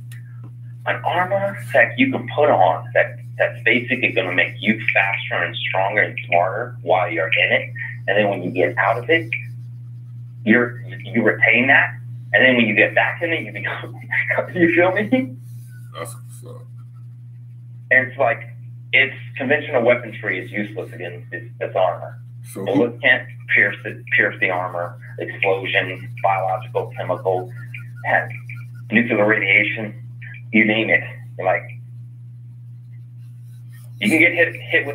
an armor that you can put on that's basically going to make you faster and stronger and smarter while you're in it. And then when you get out of it, you retain that. And then when you get back in it, you become, you feel me? That's what's up. And it's like, conventional weaponry is useless against its armor. So bullets can't pierce the armor. Explosion, biological, chemical, nuclear radiation, you name it. Like, you can get hit.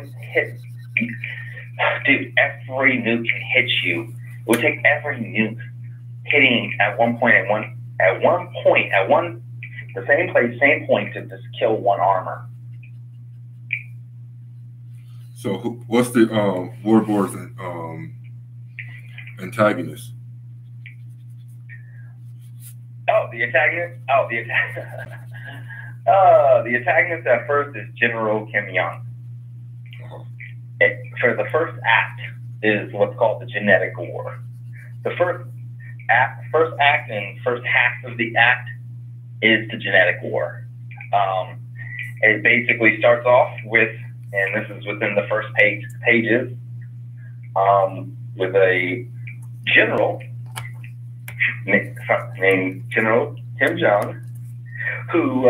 Dude, every nuke can hit you. It would take every nuke hitting the same point to just kill one armor. So what's the warbor's antagonist? The antagonist at first is General Kim Young. For the first act is what's called the genetic war. The first act and first half of the act is the genetic war. It basically starts off with, and this is within the first pages, with a general named General Kim Jong, who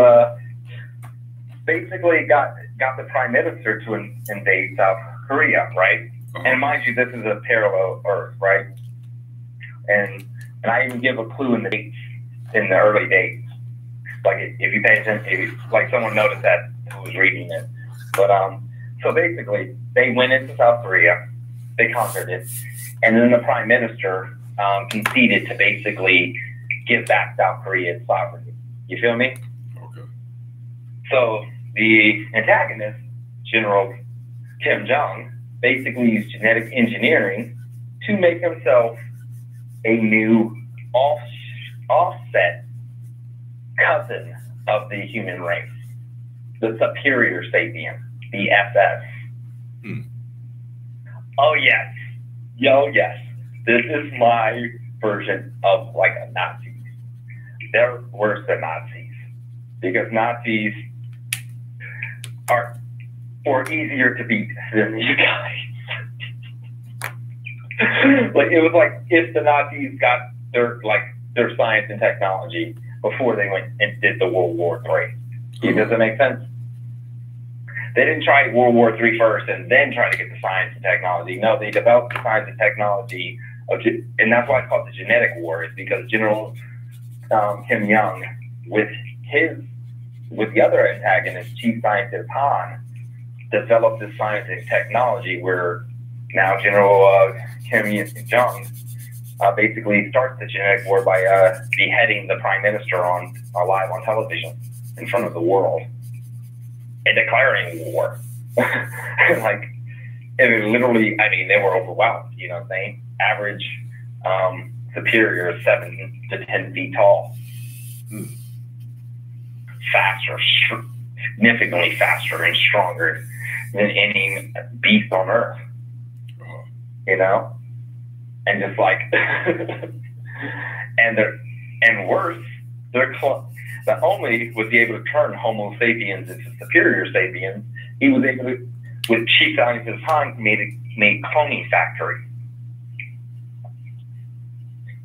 basically got the prime minister to invade South Korea, right? And mind you, this is a parallel Earth, right? And I even give a clue in the early days. Like, if you pay attention, like someone noticed that who was reading it. But so basically, they went into South Korea, they conquered it, and then the prime minister conceded to basically give back South Korea its sovereignty. You feel me? Okay. So the antagonist, General Kim Jong, basically used genetic engineering to make himself a new offset cousin of the human race, the superior sapien, the SS. Oh yes, yes. This is my version of like a Nazi. They're worse than Nazis because Nazis are easier to beat than you guys. Like, it was like if the Nazis got their science and technology before they went and did the World War III. Does that make sense? They didn't try World War III first and then try to get the science and technology. No, they developed the science and technology, and that's why it's called the genetic war, is because General Kim Young, with the other antagonist, Chief Scientist Han, developed this science and technology where now General Kim Jong basically starts the genetic war by beheading the prime minister live on television in front of the world and declaring war. Like, it literally, I mean, they were overwhelmed. You know what I'm saying? Average superior is 7 to 10 feet tall. Faster, significantly faster and stronger than any beast on earth. You know? And just like, and worse, not only was he able to turn Homo sapiens into superior sapiens, he was able to, with chief scientist Han, made cloning factories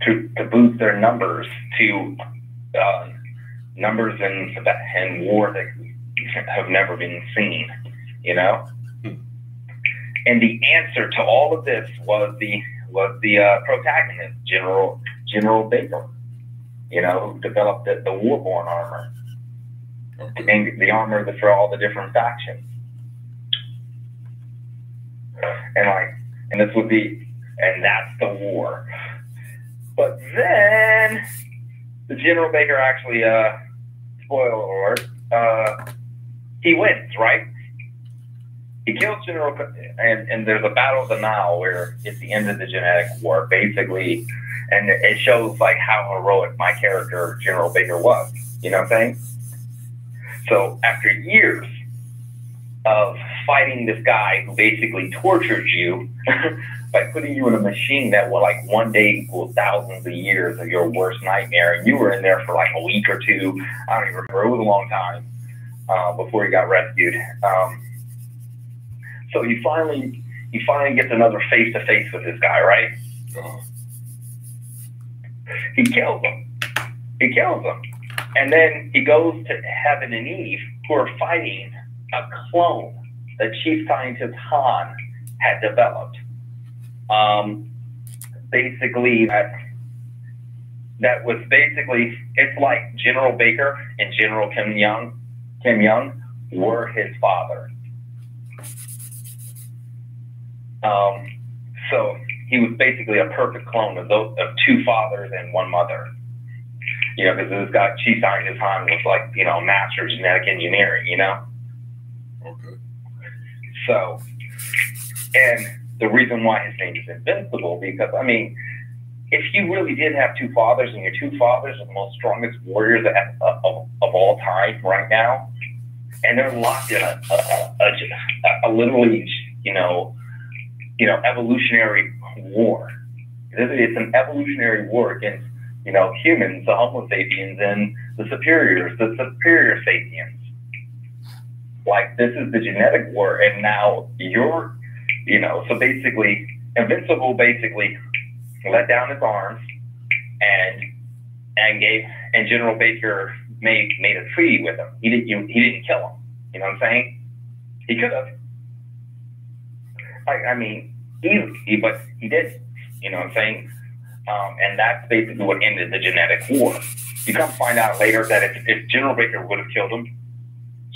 to boost their numbers to numbers in war that have never been seen, you know? And the answer to all of this was the protagonist, General Baker, you know, who developed the warborn armor, and the armor for all the different factions. And this would be, and that's the war. But then the General Baker actually, spoiler alert, he wins, right? He kills General, and there's a battle of the Nile where it's the end of the genetic war, basically, and it shows like how heroic my character, General Baker, was. You know what I'm saying? So after years of fighting this guy who basically tortured you by putting you in a machine that will like one day equal thousands of years of your worst nightmare, and you were in there for like a week or two, I don't even remember, it was a long time before you got rescued. So he finally gets another face-to-face with this guy, right? He kills him. And then he goes to Heaven and Eve, who are fighting a clone that Chief Scientist Han had developed. Basically, that was basically, it's like General Baker and General Kim Young were his father. So he was basically a perfect clone of two fathers and one mother. You know, because this guy, Chief Scientist Han, was like, you know, master of genetic engineering, you know? Okay. So, and the reason why his name is Invincible, because, I mean, if you really did have two fathers, and your two fathers are the most strongest warriors of all time right now, and they're locked in a literally, you know, evolutionary war. It's an evolutionary war against, you know, humans, the Homo sapiens, and the superior sapiens. Like, this is the genetic war, and now you're, you know, so basically, Invincible basically let down his arms and General Baker made a treaty with him. He didn't kill him. You know what I'm saying? He could have. I mean, easily, but he didn't. You know what I'm saying? And that's basically what ended the genetic war. You come find out later that if General Baker would have killed him,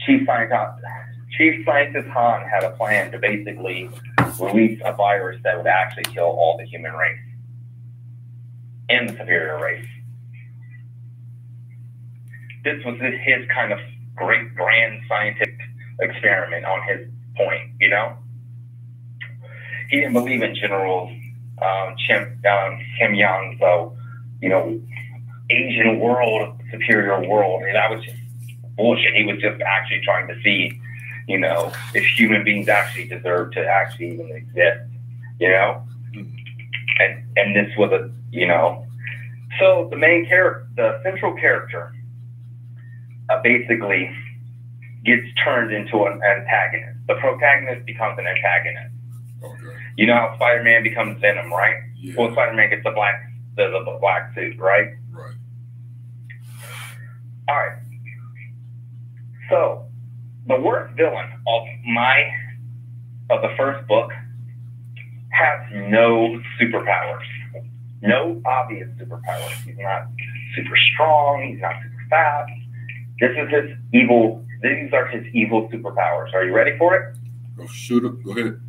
Chief Scientist Han had a plan to basically release a virus that would actually kill all the human race and the superior race. This was his kind of great grand scientific experiment on his point, you know? He didn't believe in General Kim Young, so, you know, Asian world, superior world, and that was just bullshit. He was just actually trying to see, you know, if human beings actually deserve to actually even exist, you know? And this was a, you know, so the main character, the central character, basically gets turned into an antagonist. The protagonist becomes an antagonist. Okay. You know how Spider-Man becomes Venom, right? Yeah. Well, Spider-Man gets the black suit, right? Right. All right. So the worst villain of the first book has no superpowers, no obvious superpowers. He's not super strong. He's not super fast. This is his evil. These are his evil superpowers. Are you ready for it? Go shoot him. Go ahead.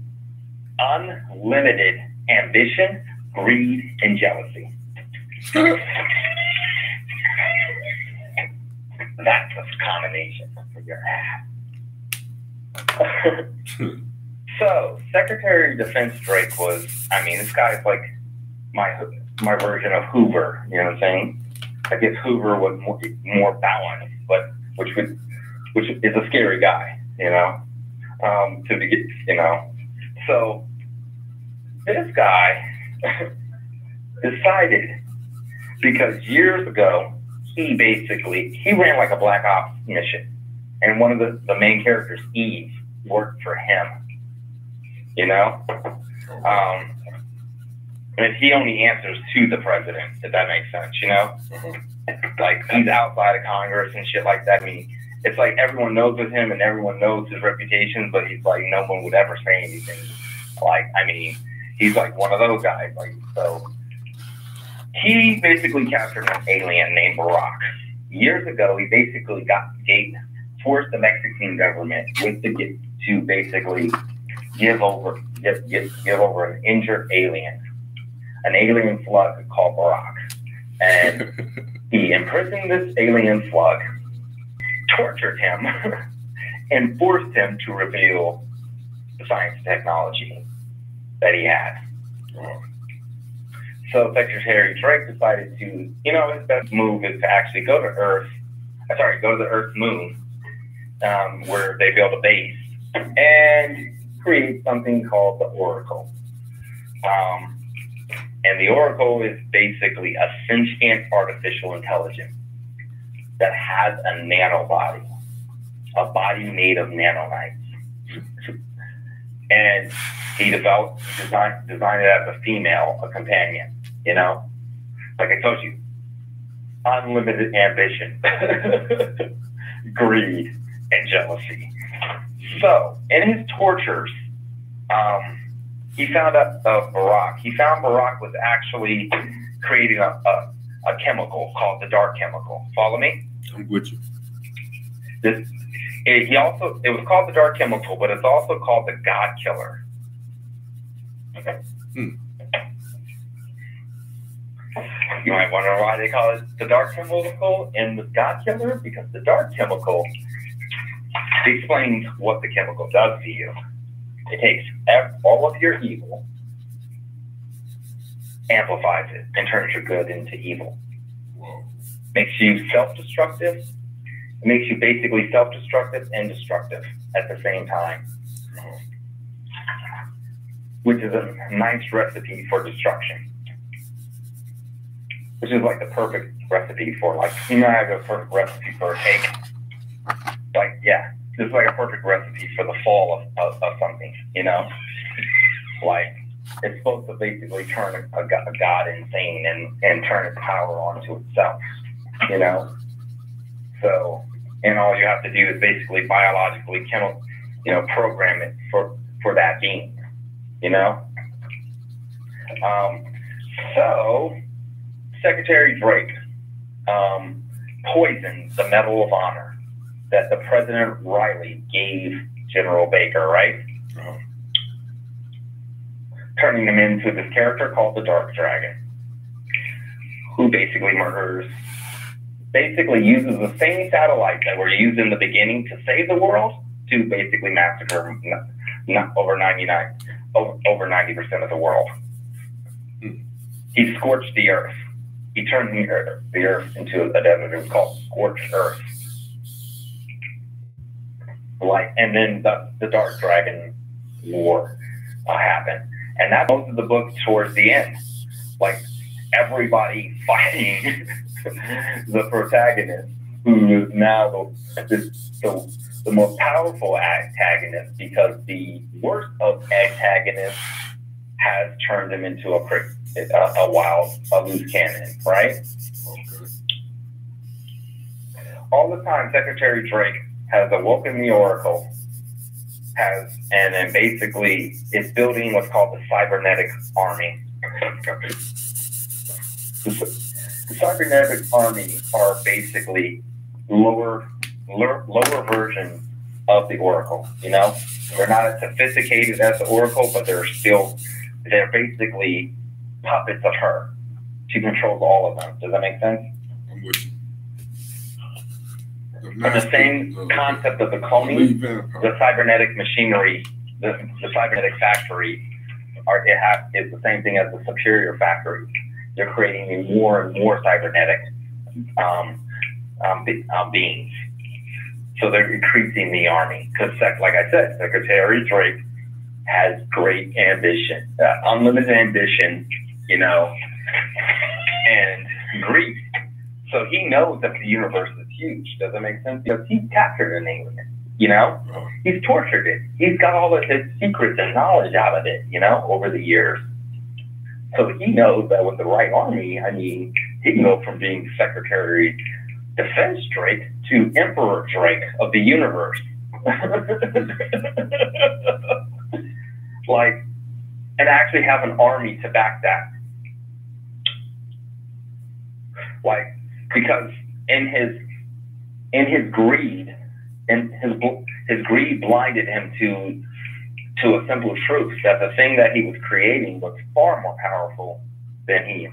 Unlimited ambition, greed, and jealousy. That's a combination for your ass. So, Secretary of Defense Drake was, I mean, this guy's like my version of Hoover, you know what I'm saying? I guess Hoover was more balanced, but which is a scary guy, you know, to be, you know. So, this guy decided, because years ago, he ran like a black ops mission. And one of the main characters, Eve, worked for him, you know? And he only answers to the president, if that makes sense, you know? Like, he's outside of Congress and shit like that. I mean, it's like everyone knows with him and everyone knows his reputation, but he's like, no one would ever say anything. Like, I mean, he's like one of those guys. Like, so he basically captured an alien named Barack. Years ago, he basically forced the Mexican government to basically give over an injured alien, an alien slug called Barack. And he imprisoned this alien slug, tortured him, and forced him to reveal the science and technology that he had. So Secretary Drake decided to, you know, his best move is to actually go to the Earth's moon, where they build a base, and create something called the Oracle. And the Oracle is basically a sentient artificial intelligence that has a nanobody, a body made of nanonites. And he designed it as a female, a companion, you know? Like I told you, unlimited ambition, greed, and jealousy. So, in his tortures, he found out Barack. He found Barack was actually creating a chemical called the dark chemical. Follow me? I'm with you. It was called the dark chemical, but it's also called the God Killer. Okay. You might wonder why they call it the dark chemical and the God Killer, because the dark chemical explains what the chemical does to you. It takes all of your evil, amplifies it, and turns your good into evil. Whoa. Makes you self-destructive. It makes you basically self-destructive and destructive at the same time. Which is a nice recipe for destruction. Which is like the perfect recipe for, like, you know, I have a perfect recipe for a cake. Like, yeah. This is like a perfect recipe for the fall of something, you know? Like, it's supposed to basically turn a god insane and turn its power onto itself, you know? So, and all you have to do is basically biologically, program it for that being, you know? So, Secretary Drake poisoned the Medal of Honor that the President Riley gave General Baker, right? Turning him into this character called the Dark Dragon, who basically uses the same satellites that were used in the beginning to save the world to basically massacre over 90% of the world. He scorched the earth. He turned the earth into a desert. It was called Scorched Earth. And then the Dark Dragon War happened. And that most of the book towards the end. Like, everybody fighting the protagonist, who is now the most powerful antagonist, because the worst of antagonists has turned him into a loose cannon, right? Okay. All the time, Secretary Drake has awoken the Oracle, and then basically is building what's called the cybernetic army. The cybernetic army are basically lower versions of the Oracle. You know, they're not as sophisticated as the Oracle, but they're basically puppets of her. She controls all of them. Does that make sense? I'm with you. And the same concept of the cloning, the cybernetic machinery, the cybernetic factory, is the same thing as the superior factory. They're creating more and more cybernetic beings. So they're increasing the army. Because, like I said, Secretary Drake has great ambition, unlimited ambition, you know, and greed. So he knows that the universe is huge. Does that make sense? Because he's captured an alien, you know? He's tortured it. He's got all of his secrets and knowledge out of it, you know, over the years. So he knows that with the right army, I mean, he can go from being Secretary Defense Drake to Emperor Drake of the universe. Like, and actually have an army to back that. Like, because in his greed, and his greed blinded him to a simple truth that the thing that he was creating was far more powerful than him,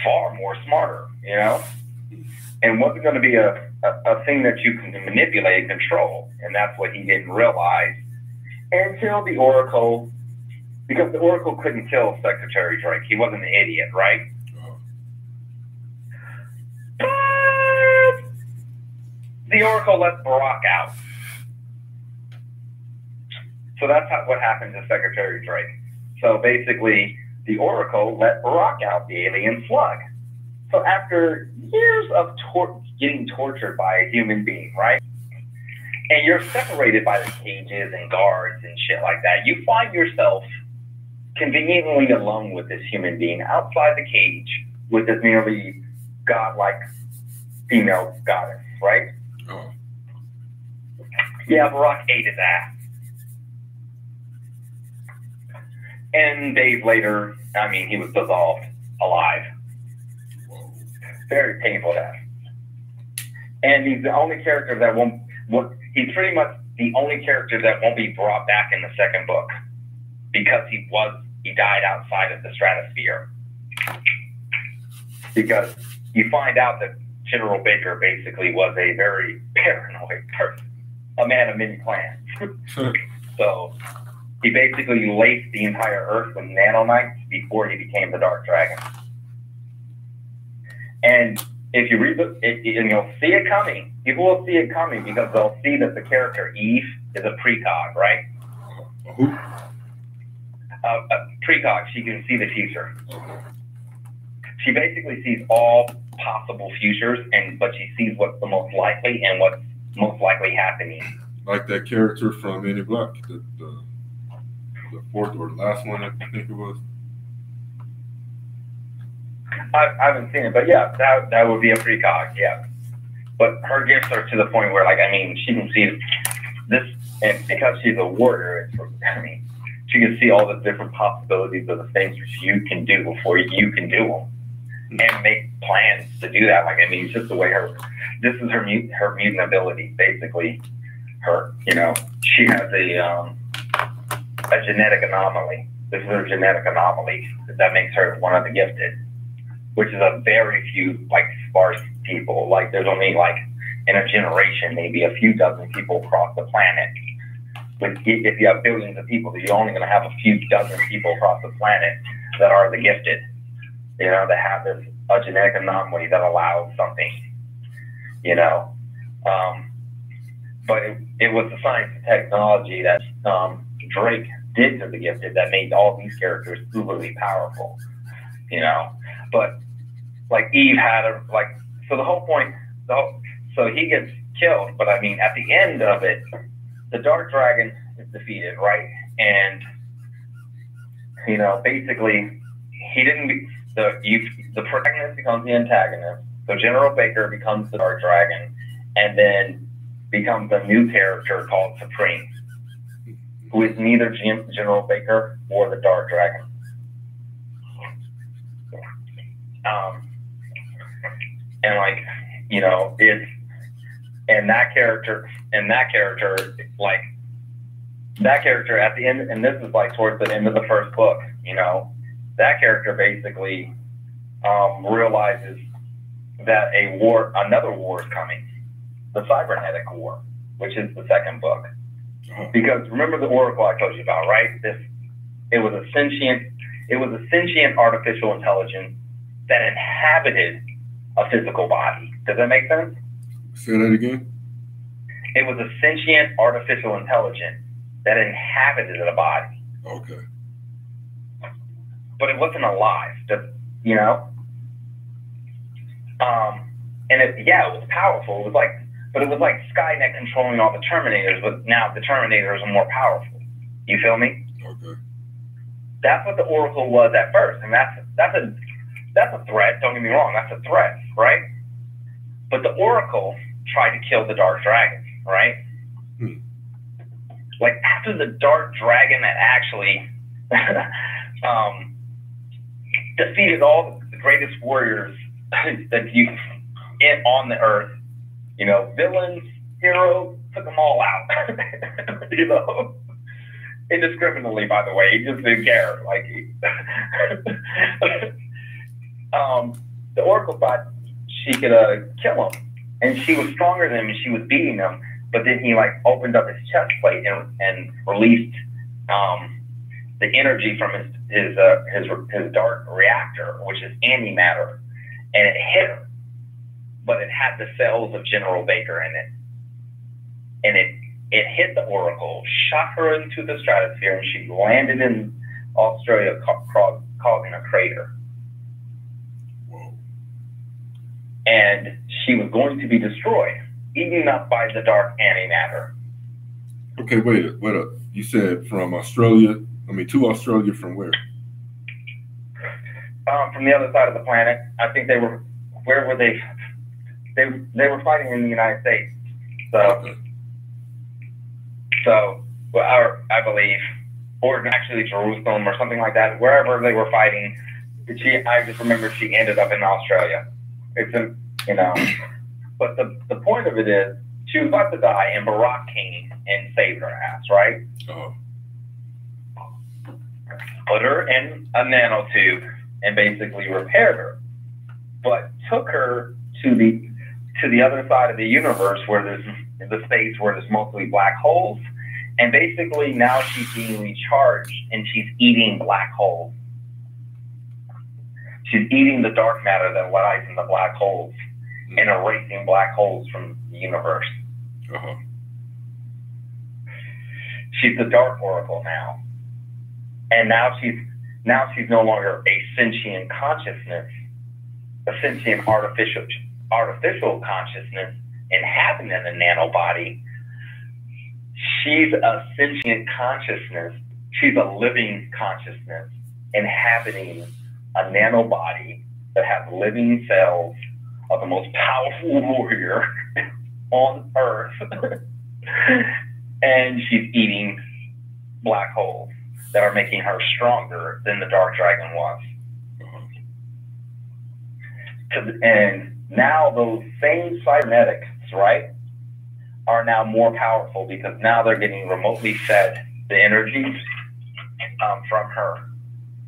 far more smarter, you know, and wasn't going to be a thing that you can manipulate and control. And that's what he didn't realize until the Oracle, because the Oracle couldn't kill Secretary Drake. He wasn't an idiot, right? But the Oracle let Barack out. So that's what happened to Secretary Drake. So basically, the Oracle let Barack out, the alien slug. So after years of getting tortured by a human being, right? And you're separated by the cages and guards and shit like that, you find yourself conveniently alone with this human being outside the cage with this nearly godlike female goddess, right? Oh. Yeah, Barack ate his ass. And days later, I mean, he was dissolved alive. Very painful death. And he's the only character that he's pretty much the only character that won't be brought back in the second book because he died outside of the stratosphere. Because you find out that General Baker basically was a very paranoid person, a man of many plans. So he basically laced the entire Earth with nanonites before he became the Dark Dragon. And if you read and you'll see it coming, people will see it coming because they'll see that the character Eve is a precog, right? Who? A precog. She can see the future. She basically sees all possible futures, but she sees what's the most likely and what's most likely happening. Like that character from Men in Black, the fourth or the last one, I think it was. I haven't seen it, but yeah, that would be a precog, yeah. But her gifts are to the point where, like, I mean, she can see this, and because she's a warrior, she can see all the different possibilities of the things you can do before you can do them, and make plans to do that. Like, I mean, it's just the way this is her mutant ability, basically. She has a genetic anomaly. This is her genetic anomaly that makes her one of the gifted, which is a very few, like, sparse people. Like, there's only, like, in a generation, maybe a few dozen people across the planet. But if you have billions of people, you're only going to have a few dozen people across the planet that are the gifted, that have a genetic anomaly that allows something, But it was the science and technology that Drake did to the gifted that made all these characters uberly powerful, But, like, Eve had so the whole point, so he gets killed, but I mean, at the end of it, the Dark Dragon is defeated, right? And, basically, the protagonist becomes the antagonist, so General Baker becomes the Dark Dragon, and then becomes a new character called Supreme, who is neither General Baker or the Dark Dragon. And, like, it's, and that character, like, that character at the end, and this is like towards the end of the first book, you know, that character basically realizes that another war is coming, the cybernetic war, which is the second book. Because remember the oracle I told you about, right? It was a sentient artificial intelligence that inhabited a physical body. Does that make sense? Say that again. It was a sentient artificial intelligence that inhabited a body. Okay. But it wasn't alive, you know? And it was powerful. It was like Skynet controlling all the Terminators, but now the Terminators are more powerful. You feel me? Okay. That's what the Oracle was at first, and that's a threat. Don't get me wrong, that's a threat, right? But the Oracle tried to kill the Dark Dragon, right? Like after the Dark Dragon that actually defeated all the greatest warriors on the earth, you know, villains, heroes, took them all out, you know, indiscriminately, by the way. He just didn't care. Like, the Oracle thought she could kill him, and she was stronger than him, and she was beating him. But then he like opened up his chest plate and released the energy from his dark reactor, which is antimatter, and it hit her. But it had the cells of General Baker in it. And it hit the Oracle, shot her into the stratosphere, and she landed in Australia causing a crater. Whoa. And she was going to be destroyed, eaten up by the dark antimatter. Okay, wait up. You said from Australia, to Australia from where? From the other side of the planet. I think they were, where were they? They were fighting in the United States. So, okay. I believe, or actually Jerusalem or something like that, wherever they were fighting. I just remember she ended up in Australia. But the point of it is, she was about to die, and Barack came and saved her ass, right? Oh. Put her in a nanotube and basically repaired her, but took her to the other side of the universe where there's the space where there's mostly black holes, and basically now she's being recharged and she's eating black holes. She's eating the dark matter that lies in the black holes and erasing black holes from the universe. Uh-huh. She's the Dark Oracle now, and now she's no longer a sentient consciousness, a sentient artificial consciousness inhabiting a nanobody. She's a sentient consciousness. She's a living consciousness inhabiting a nanobody that has living cells of the most powerful warrior on Earth. And she's eating black holes that are making her stronger than the Dark Dragon was. And now those same cybernetics, right, are now more powerful because now they're getting remotely fed the energies from her.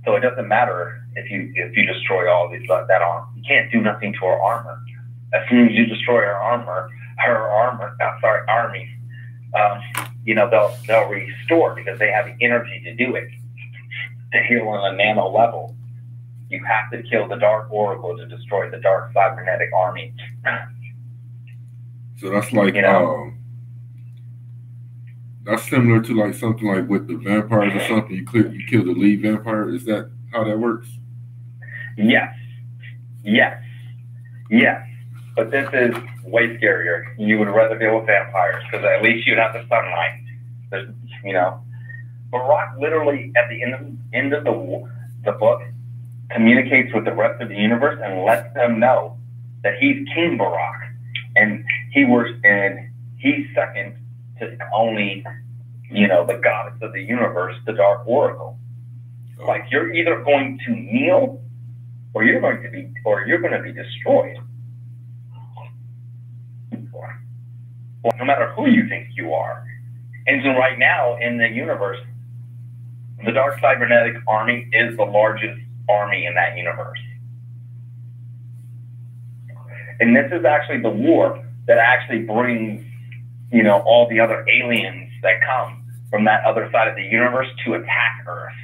So it doesn't matter if you destroy all these that armor. You can't do nothing to her armor. As soon as you destroy her army, they'll restore because they have the energy to do it, to heal on a nano level. You have to kill the Dark Oracle to destroy the Dark Cybernetic Army. So that's like, that's similar to like something like with the vampires or something. You kill the lead vampire. Is that how that works? Yes. But this is way scarier. You would rather deal with vampires because at least you'd have the sunlight. Barack literally at the end of the book communicates with the rest of the universe and lets them know that he's King Barack, and he's second to only, the goddess of the universe, the Dark Oracle. Oh. Like you're either going to kneel, or you're going to be destroyed. Well, no matter who you think you are, And so right now in the universe, the Dark Cybernetic Army is the largest army in that universe. And this is actually the war that actually brings, you know, all the other aliens that come from that other side of the universe to attack Earth.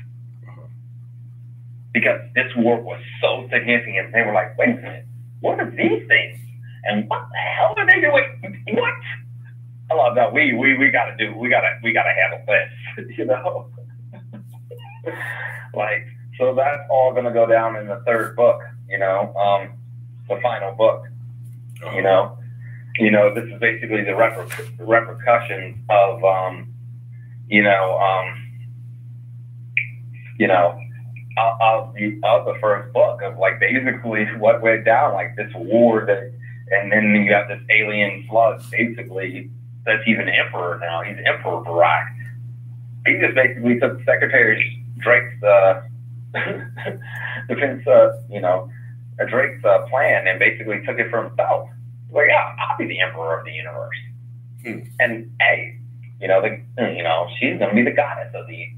Because this war was so significant. They were like, wait a minute, what are these things? And what the hell are they doing? What? I love that. We gotta handle this, you know? Like, so that's all gonna go down in the third book, you know, the final book, you know? You know, this is basically the repercussions of, of the first book of like basically what went down, like this war that, and then you have this alien flood basically that's he's an emperor now. He's Emperor Barack. He just basically took Secretary Drake's defense, Drake's plan and basically took it for himself. Like, yeah, I'll be the emperor of the universe. And hey, she's gonna be the goddess of the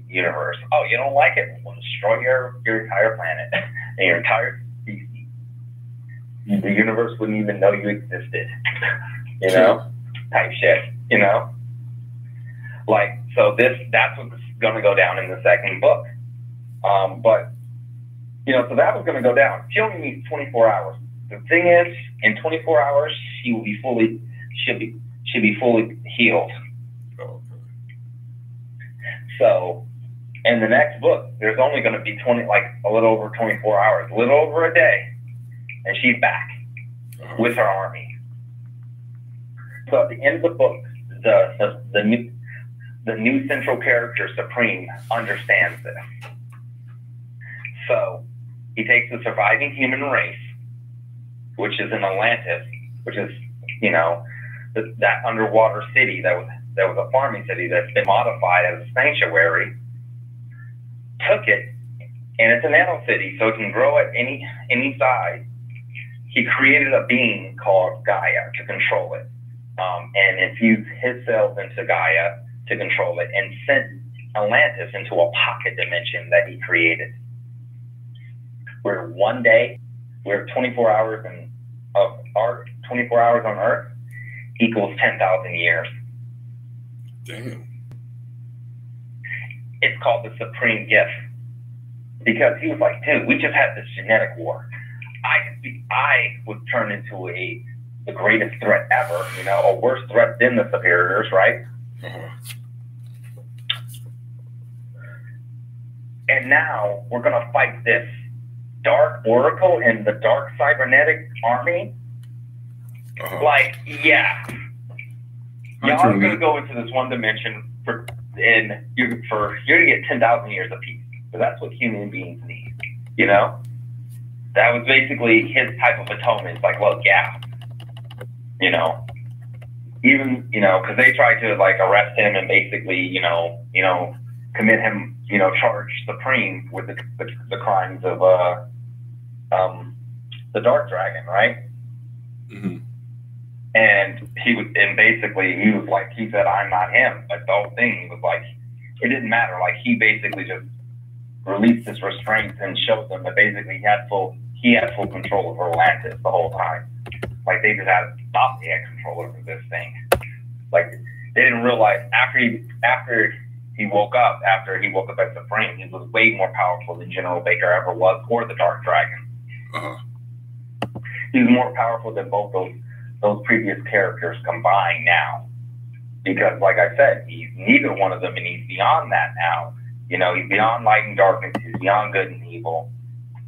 universe. Oh, you don't like it? We'll destroy your entire planet and your entire species. The universe wouldn't even know you existed. You know, type shit. You know, like so. That's what's gonna go down in the second book. But so that was gonna go down. She only needs 24 hours. The thing is, in 24 hours, she'll be fully healed. Okay. So, in the next book, there's only going to be a little over 24 hours, a little over a day, and she's back with her army. So at the end of the book, the new central character, Supreme, understands this. So he takes the surviving human race, which is in Atlantis, which is, that underwater city that was a farming city that's been modified as a sanctuary, took it, and it's a nano city, so it can grow at any size. He created a being called Gaia to control it, and infused his cells into Gaia to control it, and sent Atlantis into a pocket dimension that he created, where one day, where 24 hours of our 24 hours on Earth equals 10,000 years. Damn. It's called the Supreme Gift, because he was like, dude, we just had this genetic war. I would turn into the greatest threat ever, a worse threat than the superiors, right? And now we're gonna fight this Dark Oracle and the Dark Cybernetic Army. Like, yeah. Y'all are gonna go into this one dimension you're gonna get 10,000 years apiece. So that's what human beings need. That was basically his type of atonement. It's like, look, yeah. Even, because they tried to like arrest him and basically, commit him, charge Supreme with the crimes of the Dark Dragon, right? Mm-hmm. And he was like, he said, I'm not him. But the whole thing was like, it didn't matter. Like, he basically just released his restraints and showed them that basically he had full control over Atlantis the whole time. Like, they just had to stop the control over this thing. Like, they didn't realize after he woke up as Supreme, he was way more powerful than General Baker ever was, or the Dark Dragon. He's more powerful than both those previous characters combined now. Because, like I said, he's neither one of them, and he's beyond that now. He's beyond light and darkness. He's beyond good and evil.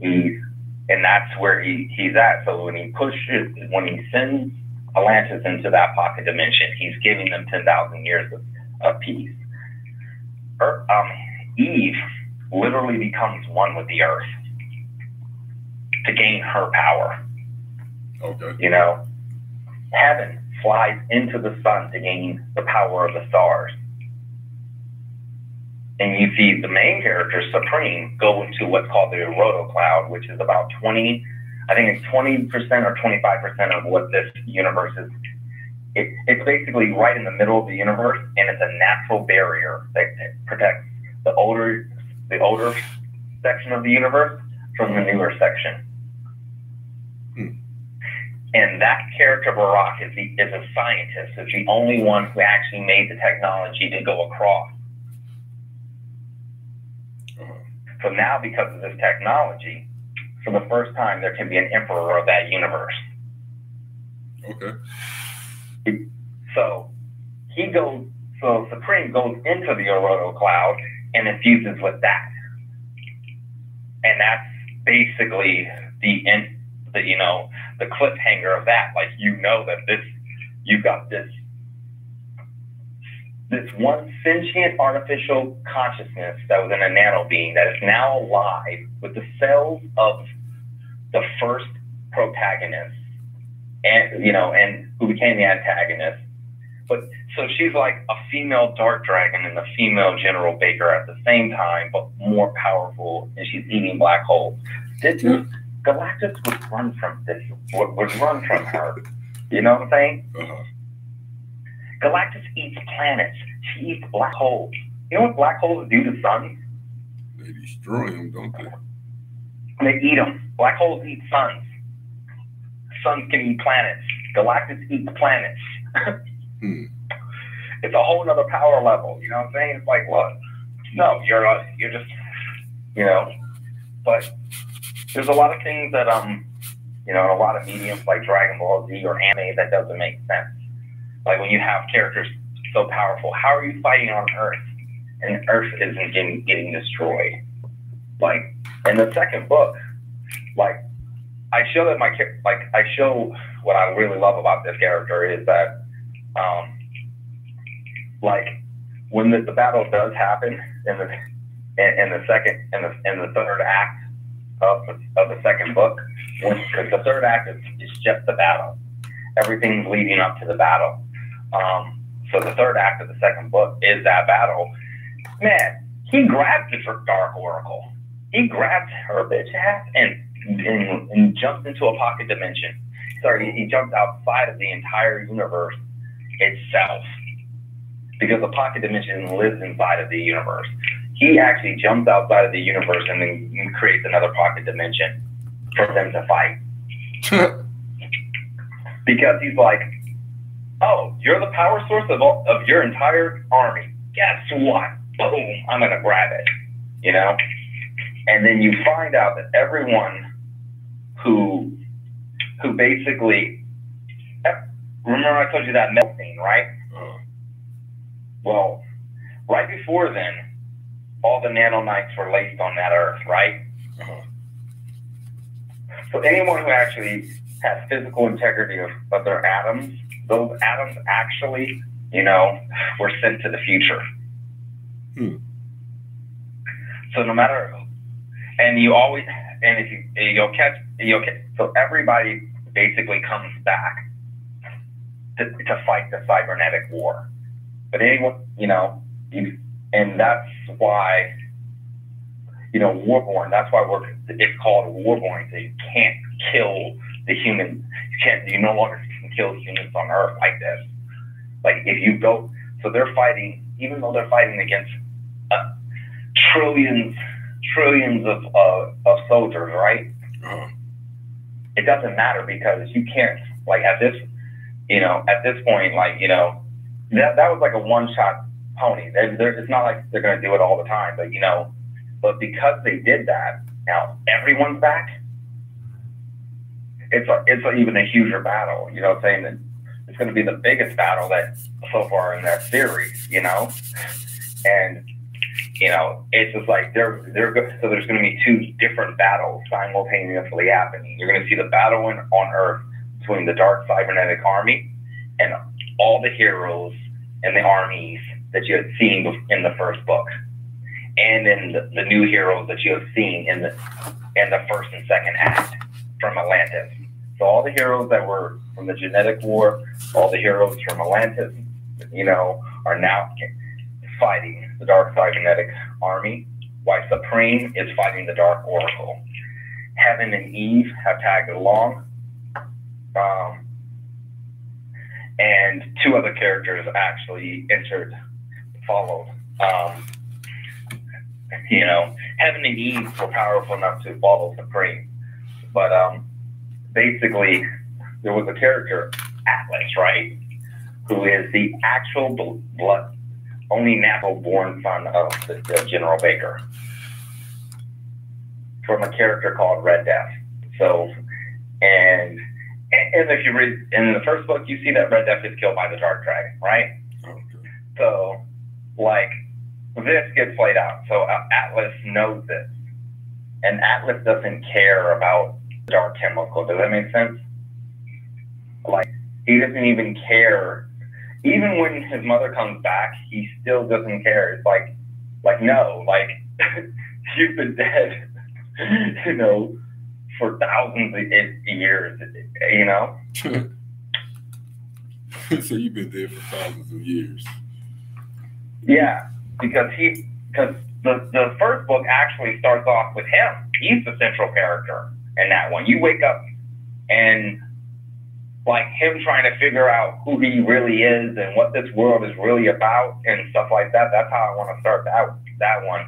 And that's where he's at. So when he sends Atlantis into that pocket dimension, he's giving them 10,000 years of peace. Eve literally becomes one with the Earth to gain her power. Okay. Heaven flies into the sun to gain the power of the stars. And you see the main character, Supreme, go into what's called the Roto Cloud, which is about 20% or 25% of what this universe It's basically right in the middle of the universe, and it's a natural barrier that protects the older section of the universe from the newer section. And that character, Barack, is a scientist. Is the only one who actually made the technology to go across. So now, because of this technology, for the first time, there can be an emperor of that universe. Okay. So Supreme goes into the Oroto cloud and infuses with that. And that's basically the cliffhanger of that. Like, that you've got this one sentient artificial consciousness that was in a nano being that is now alive with the cells of the first protagonist, and who became the antagonist. But so she's like a female dark dragon and a female General Baker at the same time, but more powerful, and she's eating black holes. Galactus would run from this. Would run from her. You know what I'm saying? Uh-huh. Galactus eats planets. She eats black holes. You know what black holes do to suns? They destroy them, don't they? They eat them. Black holes eat suns. Suns can eat planets. Galactus eats planets. It's a whole nother power level. You know what I'm saying? It's like, look, no, you're just, but there's a lot of things that, in a lot of mediums like Dragon Ball Z or anime that doesn't make sense. Like when you have characters so powerful, how are you fighting on Earth? And Earth isn't getting destroyed. Like in the second book, like I show what I really love about this character is that, like when the battle does happen in the third act of the second book, because the third act is just the battle. Everything's leading up to the battle. So the third act of the second book is that battle. Man, he grabs the Dark Oracle. He grabs her bitch ass and jumps into a pocket dimension. Sorry, he jumps outside of the entire universe itself, because the pocket dimension lives inside of the universe. He actually jumps outside of the universe and then creates another pocket dimension for them to fight. Because he's like, oh, you're the power source of your entire army. Guess what? Boom, I'm going to grab it, And then you find out that everyone who basically, remember I told you that melt scene, right? Well, right before then, all the nanoknights were laced on that Earth, right? So anyone who actually has physical integrity of their atoms, those atoms actually, were sent to the future. So no matter, so everybody basically comes back to fight the cybernetic war. But anyone, and that's why, Warborn, that's why it's called Warborn, so you can't kill the humans. You no longer can kill humans on Earth like this. Like if you go, so they're fighting, even though they're fighting against trillions of soldiers, right? It doesn't matter, because you can't, like at this point, like, that was like a one-shot pony. It's not like they're going to do it all the time, but because they did that, now everyone's back. It's even a huger battle, saying that it's going to be the biggest battle that so far in that series, and it's just like they're good. So there's going to be two different battles simultaneously happening. You're going to see the battle on Earth between the Dark Cybernetic Army and all the heroes and the armies that you had seen in the first book, and in the new heroes that you have seen in the first and second act from Atlantis. So all the heroes that were from the Genetic War, all the heroes from Atlantis, are now fighting the Dark Cybernetic Army, while Supreme is fighting the Dark Oracle. Heaven and Eve have tagged along. and two other characters actually followed. You know, Heaven and Eve were powerful enough to follow Supreme, but basically there was a character, Atlas, right, who is the actual blood, only natural born son of the General Baker, from a character called Red Death. So, and if you read in the first book, you see that Red Death is killed by the Dark Dragon, right? Okay. So, like, this gets played out. So Atlas knows this, and Atlas doesn't care about dark chemical. Does that make sense? Like, he doesn't even care. Even when his mother comes back, he still doesn't care. It's like no, like you've been dead, you know, for thousands of years, you know. So you've been dead for thousands of years. Yeah, because the first book actually starts off with him. He's the central character in that one. You wake up and like him trying to figure out who he really is and what this world is really about and stuff like that. That's how I want to start that one.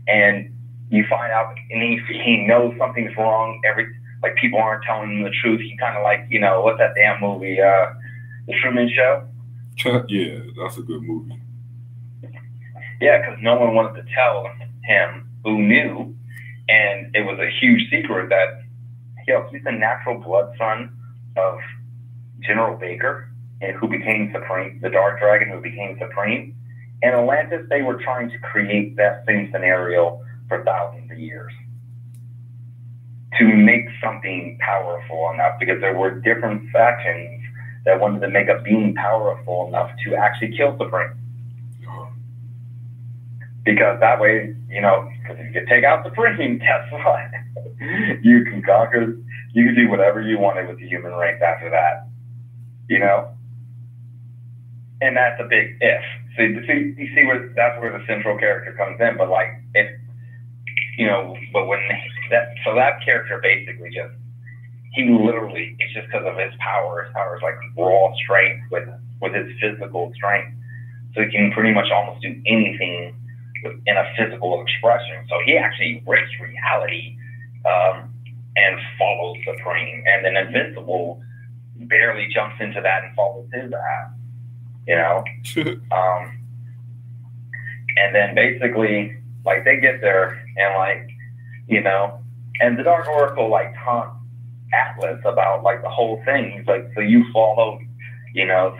And you find out, and he knows something's wrong. Like people aren't telling him the truth. He kind of like, you know, what's that damn movie, The Truman Show? Yeah, that's a good movie. Yeah, because no one wanted to tell him who knew, and it was a huge secret that he's the natural blood son of General Baker, and who became Supreme, the Dark Dragon who became Supreme. In Atlantis, they were trying to create that same scenario for thousands of years to make something powerful enough, because there were different factions that wanted to make a being powerful enough to actually kill Supreme. Because that way, you know, because if you take out Supreme, guess what? You can conquer, you can do whatever you wanted with the human race after that, you know? And that's a big if. So you see where that's where the central character comes in. But like, if, you know, but when that character basically just, he literally, it's just because of his power. His power is like raw strength with his physical strength. So he can pretty much almost do anything in a physical expression. So he actually breaks reality and follows Supreme. And then Invincible barely jumps into that and follows his ass, you know? And then basically, like, they get there and, like, you know, and the Dark Oracle, like, taunts Atlas about, like, the whole thing. He's like, so you followed, you know,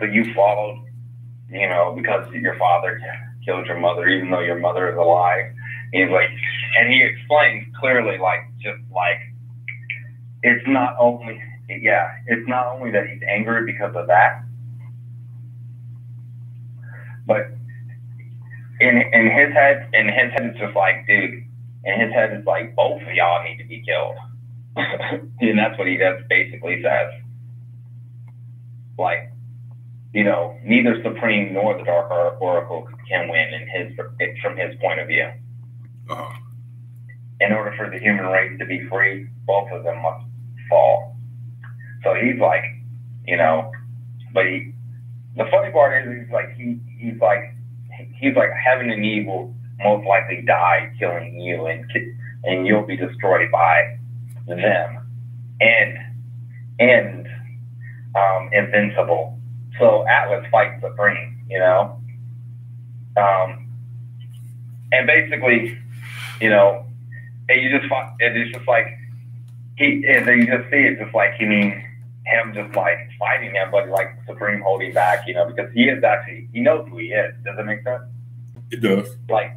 because your father killed your mother, even though your mother is alive. And he's like, and he explains clearly, like, just like, it's not only that he's angry because of that, but in his head, it's just like, dude, in his head, it's like, both of y'all need to be killed. And that's what he basically says. Like, you know, neither Supreme nor the Dark Oracle can win from his point of view. Uh-huh. In order for the human race to be free, both of them must fall. So he's like, you know, but the funny part is he's like Heaven and Eve will most likely die killing you, and you'll be destroyed by them, and Invincible. So Atlas fights Supreme, you know, and basically, you know, and it's just like and then you just see it, just like, him just like fighting him, but like Supreme holding back, you know, because he knows who he is. Does it make sense? It does. Like,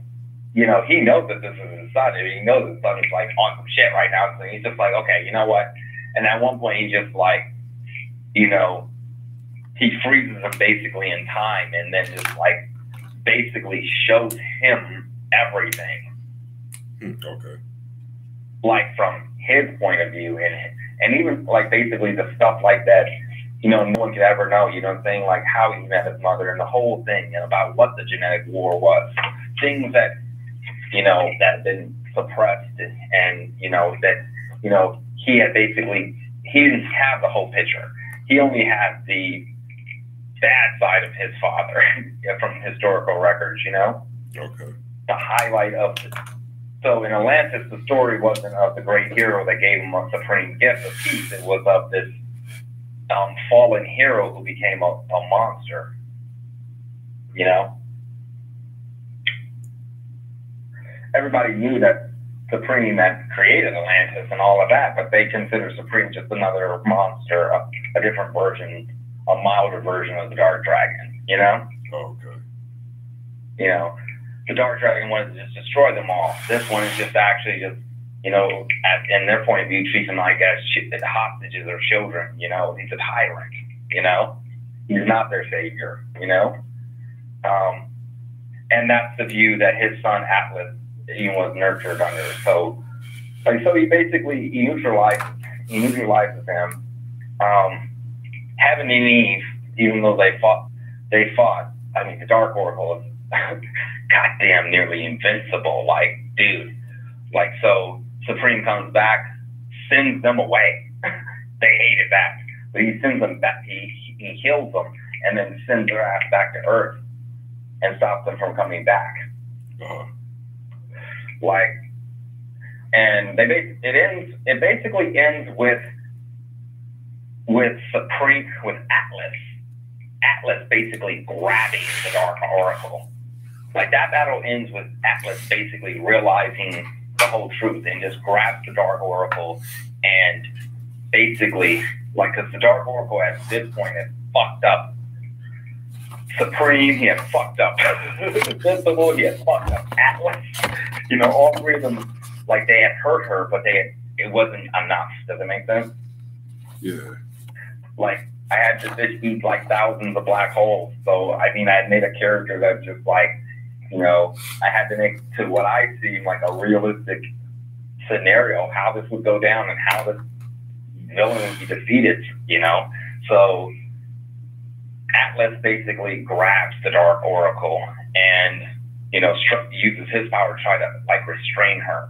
you know, he knows that this is his son, and he knows his son is like on some shit right now. So he's just like, okay, you know what? And at one point, he just like, you know, he freezes him basically in time, and then just like basically shows him everything. Okay. Like from his point of view, and even like basically the stuff like that, you know, no one could ever know, you know what I'm saying? Like how he met his mother and the whole thing, and about what the genetic war was. Things that, you know, that have been suppressed, and, you know, that, you know, he didn't have the whole picture. He only had bad side of his father from historical records, you know? Okay. The highlight of it. So in Atlantis, the story wasn't of the great hero that gave him a supreme gift of peace. It was of this fallen hero who became a monster, you know? Everybody knew that Supreme had created Atlantis and all of that, but they consider Supreme just another monster, a different version, a milder version of the Dark Dragon, you know? Okay. You know, the Dark Dragon wanted to just destroy them all. This one is just actually just, you know, in their point of view, treats them like as hostages or children, you know? He's a tyrant, you know? He's not their savior, you know? And that's the view that his son Atlas, he was nurtured under. So he basically neutralizes him. Heaven and Eve, even though they fought. I mean, the Dark Oracle is goddamn nearly invincible. Like, dude, like, so Supreme comes back, sends them away. They hated that, but he sends them back. He heals them and then sends their ass back to Earth and stops them from coming back. Like, and it basically ends with Supreme, with Atlas basically grabbing the Dark Oracle. Like, that battle ends with Atlas basically realizing the whole truth and just grabs the Dark Oracle and basically, like, because the Dark Oracle at this point had fucked up Supreme, he had fucked up Invincible, he had fucked up Atlas. You know, all three of them, like, they had hurt her, but it wasn't enough. Does it make sense? Yeah. Like, I had to just eat like thousands of black holes. So, I mean, I had made a character that just like, you know, I had to make to what I seem like a realistic scenario, how this would go down and how this villain would be defeated, you know? So, Atlas basically grabs the Dark Oracle and, you know, uses his power to try to, like, restrain her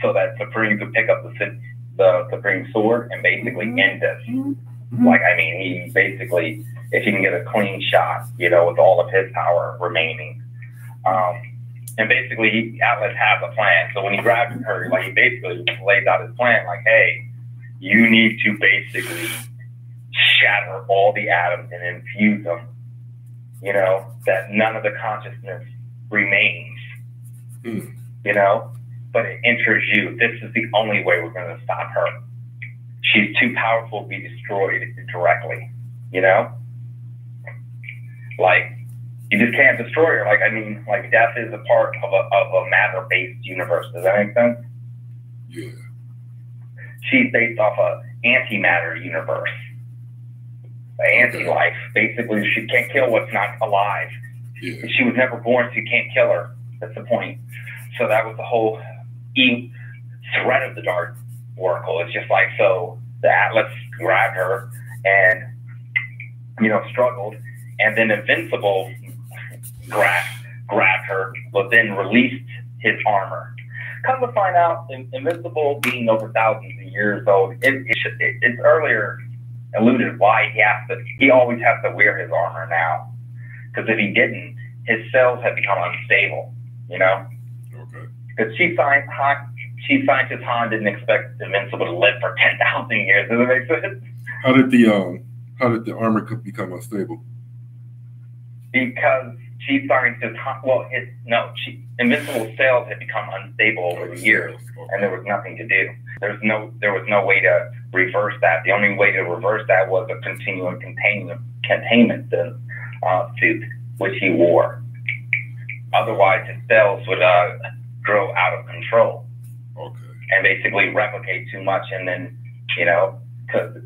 so that Supreme could pick up the Supreme Sword and basically end this. Like, I mean, he basically, if he can get a clean shot, you know, with all of his power remaining. And basically, Atlas has a plan. So when he grabs her, like, he basically lays out his plan, like, hey, you need to basically shatter all the atoms and infuse them, you know, that none of the consciousness remains, you know, but it enters you. This is the only way we're going to stop her. She's too powerful to be destroyed directly, you know? Like, you just can't destroy her. Like, I mean, like, death is a part of a matter-based universe. Does that make sense? Yeah. She's based off a antimatter universe. Anti-life. Basically, she can't kill what's not alive. Yeah. She was never born, so you can't kill her. That's the point. So that was the whole threat of the Dark Oracle. It's just like, so the Atlas grabbed her and, you know, struggled, and then Invincible grabbed her, but then released his armor. Come to find out, Invincible being over thousands of years old, it's earlier alluded why he always has to wear his armor now. Because if he didn't, his cells had become unstable, you know? Okay. Because Chief Scientist Han didn't expect Invincible to live for 10,000 years. Does it make sense? How did the armor become unstable? Because Chief Scientist Han, Invincible's cells had become unstable over the years, and there was nothing to do. There was no way to reverse that. The only way to reverse that was a continuing containment suit, which he wore. Otherwise, his cells would grow out of control. Okay. And basically replicate too much, and then, you know, because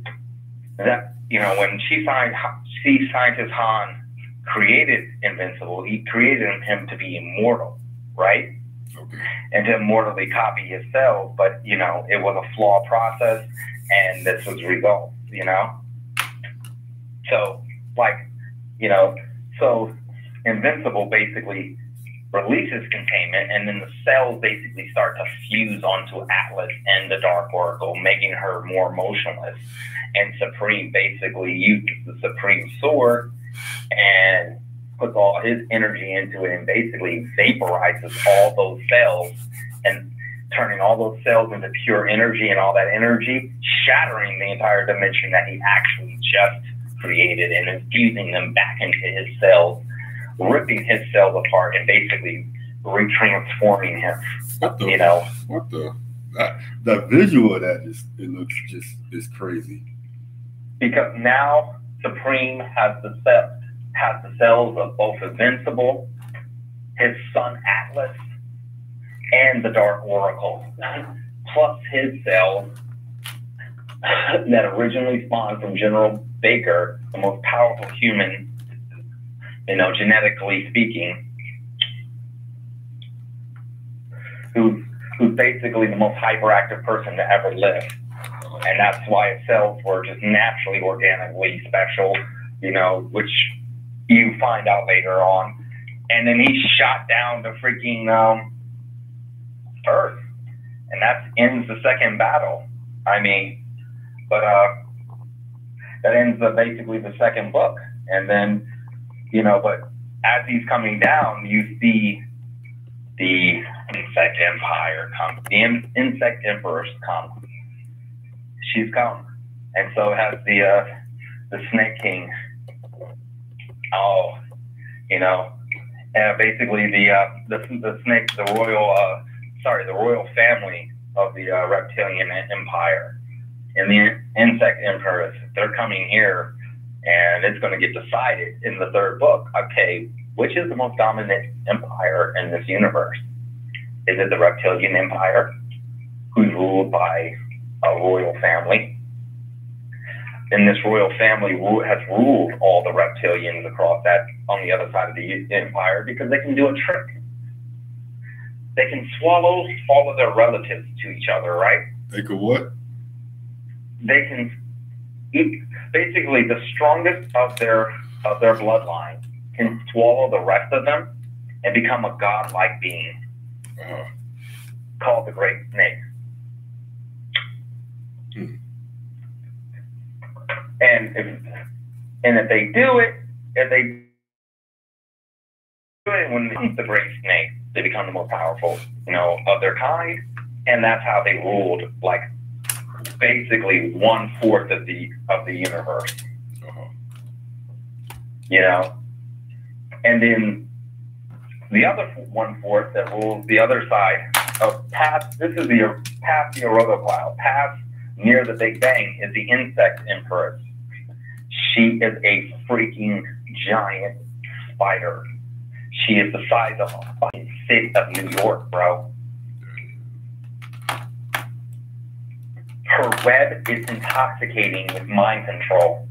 that, you know, when Chief Scientist Han created Invincible, he created him to be immortal, right? Okay. And to immortally copy his cells, but, you know, it was a flawed process, and this was results, you know? So, like, you know, so Invincible basically releases containment, and then the cells basically start to fuse onto Atlas and the Dark Oracle, making her more motionless. And Supreme basically uses the Supreme Sword and puts all his energy into it and basically vaporizes all those cells and turning all those cells into pure energy, and all that energy shattering the entire dimension that he actually just created and infusing them back into his cells, ripping his cells apart and basically retransforming him. What the? You know? What the? The visual of that is crazy. Because now Supreme has the cells of both Invincible, his son Atlas, and the Dark Oracle, plus his cells that originally spawned from General Baker, the most powerful human, you know, genetically speaking, who's basically the most hyperactive person to ever live. And that's why his cells were just naturally, organically special, you know, which you find out later on. And then he shot down the freaking Earth, and that ends the second battle. I mean, but that ends basically the second book. And then, you know, but as he's coming down, you see the Insect Empire come, the Insect Empress come. She's come, and so has the Snake King. Oh, you know, basically the snake, the royal family of the reptilian empire, and the Insect Empress. They're coming here, and it's going to get decided in the third book. Okay, which is the most dominant empire in this universe? Is it the reptilian empire, who's ruled by a royal family? And this royal family has ruled all the reptilians across that on the other side of the empire because they can do a trick. They can swallow all of their relatives to each other, right? They could what? They can eat, basically the strongest of their bloodline can swallow the rest of them and become a godlike being called the Great Snake. And if they do it, when they eat the Great Snake, they become the most powerful, you know, of their kind, and that's how they ruled, like, basically 1/4 of the universe. You know, and then the other 1/4 that rules the other side of past the Orodo Cloud, past near the Big Bang, is the Insect Empress. She is a freaking giant spider. She is the size of a fucking city of New York, bro. Her web is intoxicating with mind control.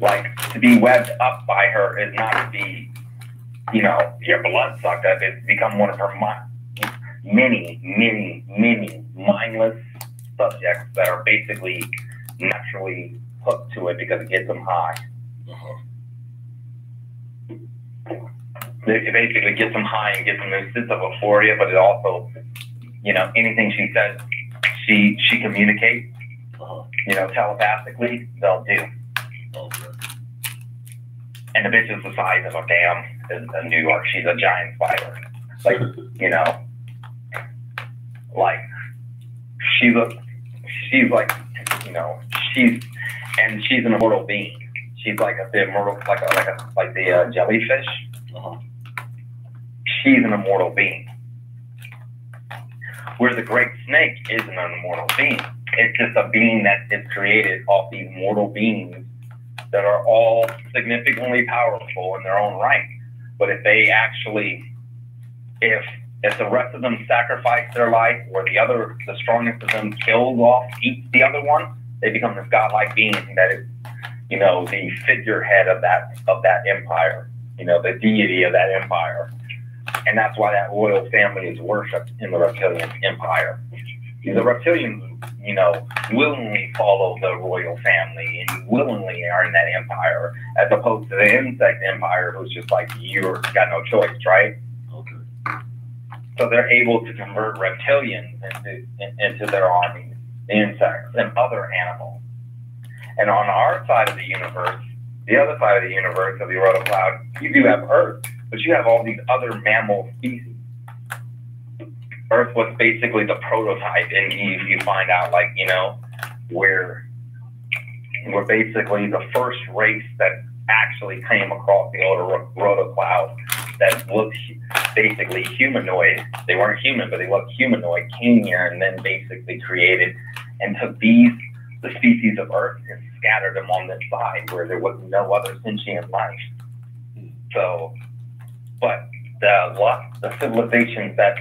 Like, to be webbed up by her is not to be, you know, your blood sucked up. It's become one of her many mindless subjects that are basically naturally hooked to it because it gets them high. It basically gets them high and gives them a sense of euphoria, but it also, you know, anything she says, she communicates, you know, telepathically, they'll do. And the bitch is the size of a New York. She's a giant spider. Like, you know, like, she's like, you know, she's an immortal being. She's like the immortal, like the jellyfish. She's an immortal being. Where the Great Snake isn't an immortal being. It's just a being that is created off these mortal beings that are all significantly powerful in their own right. But if they actually, if the rest of them sacrifice their life, or the strongest of them kills off, eats the other one, they become this godlike being that is, you know, the figurehead of that empire, you know, the deity of that empire. And that's why that royal family is worshipped in the reptilian empire. The reptilians, you know, willingly follow the royal family and willingly are in that empire, as opposed to the insect empire, who's just like, you've got no choice, right? So they're able to convert reptilians into their armies, the insects and other animals. And on our side of the universe, the other side of the universe of the Rota Cloud, you do have Earth, but you have all these other mammal species. Earth was basically the prototype, and you find out, like, you know, we're basically the first race that actually came across the Rota Cloud that looked basically humanoid. They weren't human, but they looked humanoid, came here and then basically created and took the species of Earth and scattered them on this side where there was no other sentient life. So, but the civilizations that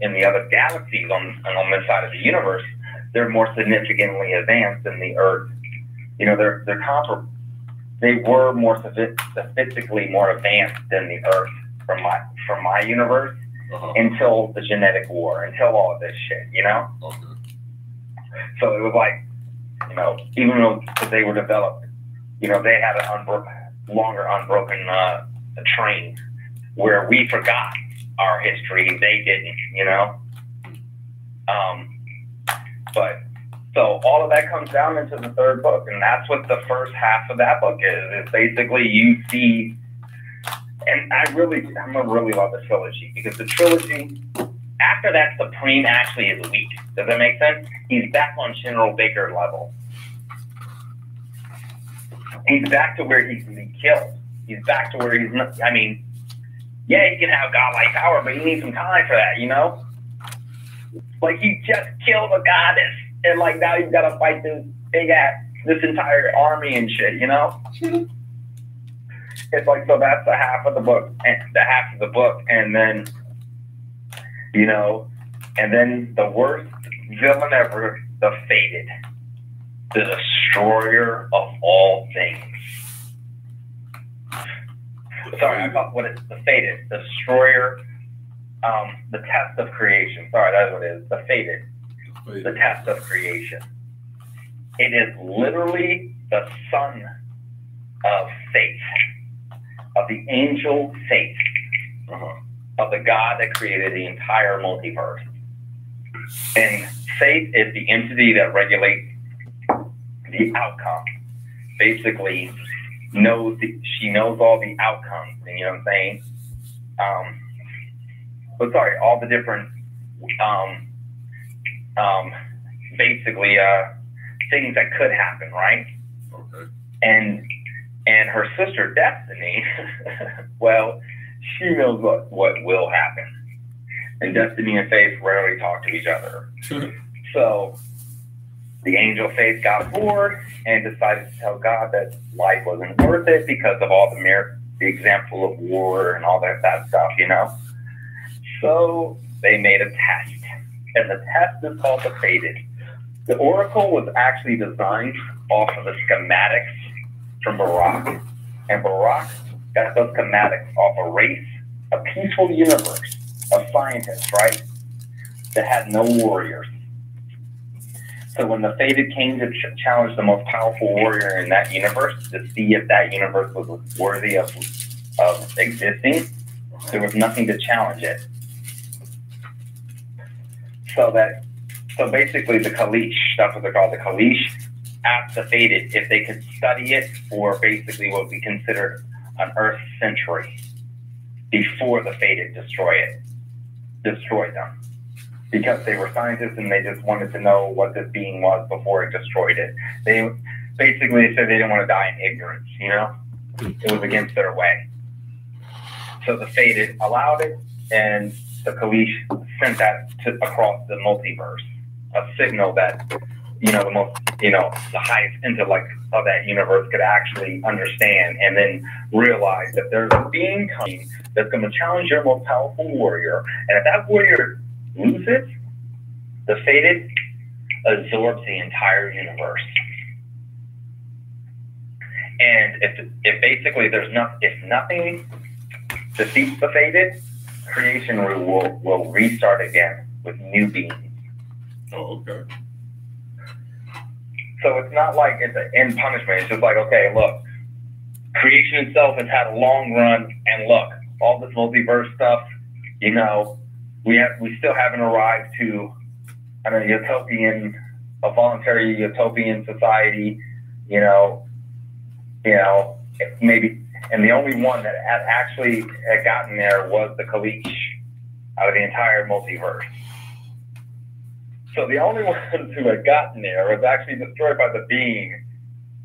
in the other galaxies on this side of the universe, they're more significantly advanced than the Earth. You know, they're comparable. They were more sophistically more advanced than the Earth from my universe until the genetic war, until all of this shit, you know? Okay. So it was like, you know, even though they were developed, you know, they had a longer unbroken train where we forgot our history, they didn't, you know? But so all of that comes down into the third book, and that's what the first half of that book is. It's basically you see, and I'm gonna really love the trilogy, because the trilogy, after that, Supreme actually is weak. Does that make sense? He's back on General Baker level. He's back to where he can be killed. He's back to where he's not, I mean, yeah, he can have godlike power, but he needs some time for that, you know? Like, he just killed a goddess, and like now he's got to fight this entire army and shit, you know? It's like, so that's the half of the book, and then, you know, and then the worst villain ever, the Fated, the destroyer of all things. Sorry, I thought what it's the Fated, the destroyer, the test of creation. Sorry, that's what it is. The Fated, the test of creation. It is literally the son of faith, of the angel faith, of the God that created the entire multiverse. And faith is the entity that regulates the outcome. Basically, she knows all the outcomes, and you know what I'm saying? All the different, basically, things that could happen, right? Okay. And her sister Destiny, well, she knows what will happen. And Destiny and Faith rarely talk to each other. So the angel Faith got bored and decided to tell God that life wasn't worth it because of all the example of war and all that stuff, you know? So they made a test, and the test is called the Fated. The Oracle was actually designed off of the schematics from Barack, and Barack got those schematics off a race, a peaceful universe of scientists, right, that had no warriors. So when the Fated came to challenge the most powerful warrior in that universe to see if that universe was worthy of existing, there was nothing to challenge it. So basically the Kalish, that's what they're called, the Kalish, asked the Fated if they could study it for basically what we consider an Earth century before the Fated destroyed them. Because they were scientists and they just wanted to know what this being was before it destroyed it. They basically said they didn't want to die in ignorance, you know? It was against their way. So the Fated allowed it, and the Kalish sent that across the multiverse, a signal that, you know, the highest intellect of that universe could actually understand, and then realize that there's a being coming that's going to challenge your most powerful warrior, and if that warrior loses, the Fated absorbs the entire universe. And if basically if nothing defeats the Fated, creation will restart again with new beings. Oh, okay. So it's not like it's an end punishment. It's just like, okay, look, creation itself has had a long run, and look, all this multiverse stuff, you know, we still haven't arrived to a utopian a voluntary utopian society, maybe, and the only one that actually had gotten there was the Kalish out of the entire multiverse. So the only ones who had gotten there was actually destroyed by the being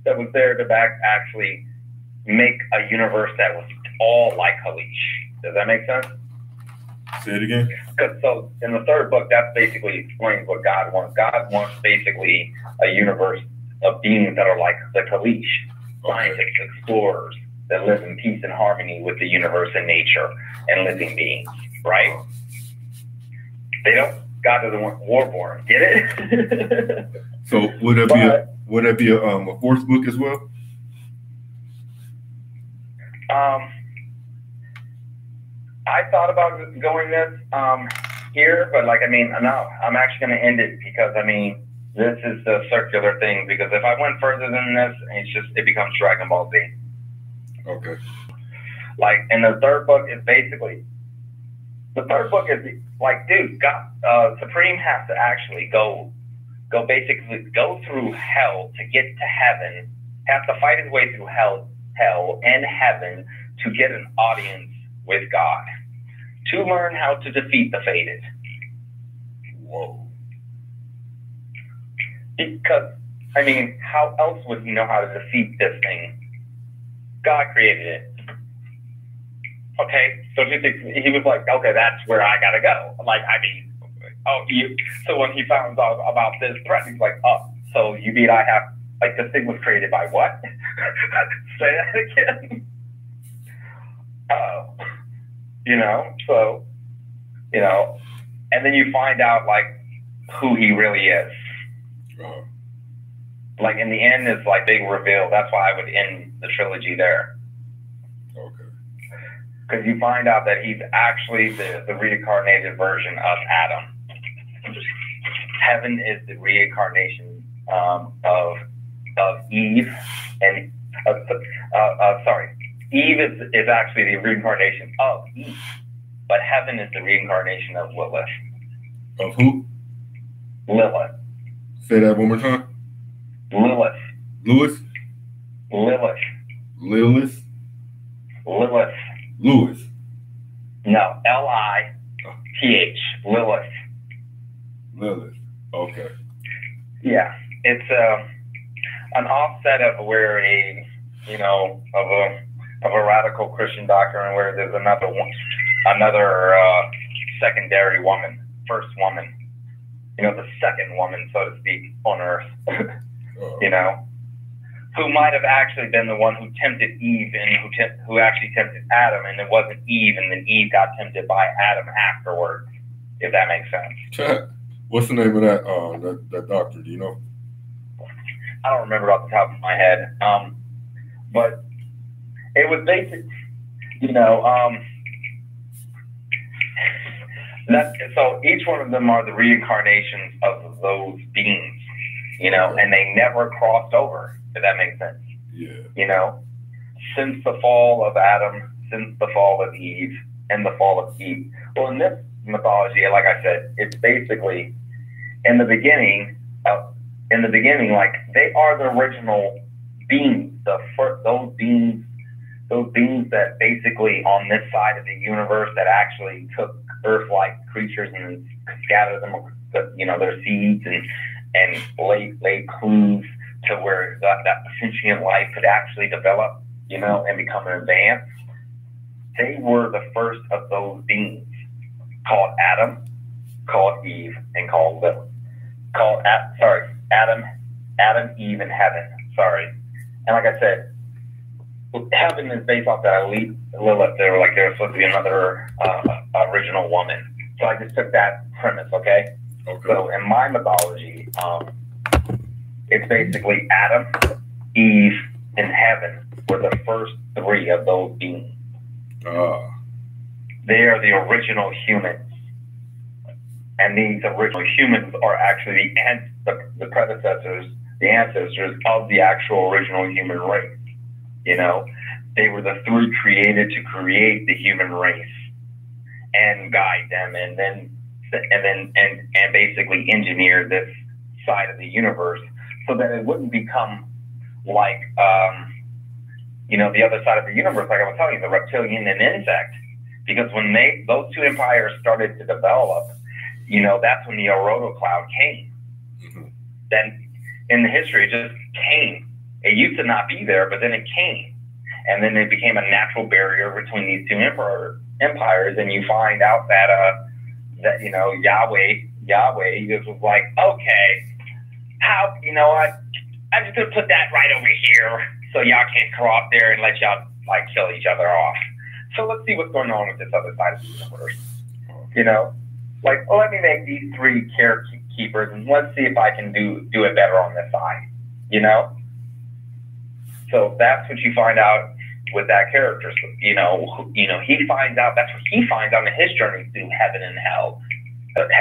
that was there to actually make a universe that was all like Kalish. Does that make sense? Say it again. So in the third book, that basically explains what God wants. God wants basically a universe of beings that are like the Kalish, scientists, explorers that live in peace and harmony with the universe and nature and living beings, right? God doesn't want Warborn. Get it? So would that be a fourth book as well? I thought about going this here, but no, I'm actually going to end it because this is the circular thing. Because if I went further than this, it becomes Dragon Ball Z. Okay. And the third book is basically. The third book is dude, God, Supreme has to actually go through hell to get to heaven, has to fight his way through hell and heaven to get an audience with God, to learn how to defeat the fated. Whoa. Because, how else would he know how to defeat this thing? God created it. Okay, so he was like, okay, that's where I gotta go. So when he found out about this threat, he's like, oh, so you mean I have, this thing was created by what? Say that again. And then you find out, who he really is. In the end, it's big reveal. That's why I would end the trilogy there. Because you find out that he's actually the reincarnated version of Adam. Heaven is the reincarnation of Eve, and Eve is actually the reincarnation of Eve, but heaven is the reincarnation of Lilith. Of who? Lilith. Say that one more time. Lilith. Lewis? Lilith. Lilith? Lilith. Lewis. No, Lith. Lilith. Lilith. Okay. Yeah, it's an offset of where of a radical Christian doctrine where there's another secondary woman, first woman, the second woman, so to speak, on earth, who might have actually been the one who tempted Eve and who actually tempted Adam, and it wasn't Eve, and then Eve got tempted by Adam afterwards, if that makes sense. What's the name of that doctor? Do you know? I don't remember off the top of my head. But it was basic, so each one of them are the reincarnations of those beings, and they never crossed over, if that makes sense. Yeah. Since the fall of Adam, since the fall of Eve, and the fall of Eve. Well, in this mythology, like I said, it's basically in the beginning, they are the original beings, those beings that basically on this side of the universe that actually took Earth-like creatures and scattered them, their seeds and laid clues to where that sentient life could actually develop, and become advanced. They were the first of those beings, called Adam, called Eve, and called Lilith. Adam, Eve, and heaven. Sorry. And like I said, heaven is based off that elite Lilith. They were supposed to be another original woman. So I just took that premise, okay? So in my mythology, it's basically Adam, Eve, and heaven were the first three of those beings. They are the original humans. And these original humans are actually the predecessors, the ancestors of the actual original human race. They were the three created to create the human race and guide them, and basically engineer this side of the universe, so that it wouldn't become like, the other side of the universe, like I was telling you, the reptilian and insect. Because when those two empires started to develop, that's when the aurora cloud came. Mm-hmm. Then in the history, it just came. It used to not be there, but then it came. And then it became a natural barrier between these two empires. And you find out that, Yahweh just was like, okay, I'm just going to put that right over here so y'all can't go out there and let y'all, kill each other off. So let's see what's going on with this other side of the universe. Let me make these 3 carekeepers, and let's see if I can do it better on this side, So that's what you find out with that character. So, he finds out, that's what he finds out in his journey through heaven and hell and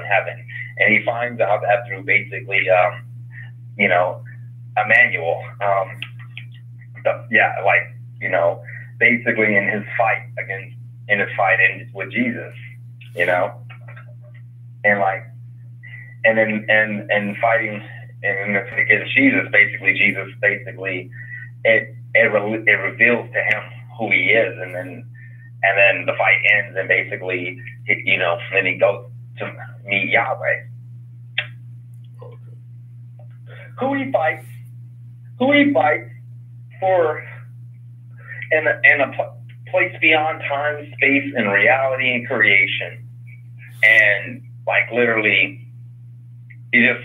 heaven. And he finds out that through basically, Emmanuel, basically in his fight with Jesus, and fighting against Jesus, it reveals to him who he is, and then the fight ends, and basically, then he goes to meet Yahweh. Okay. Who he fights for in a place beyond time, space, and reality and creation. And literally, he's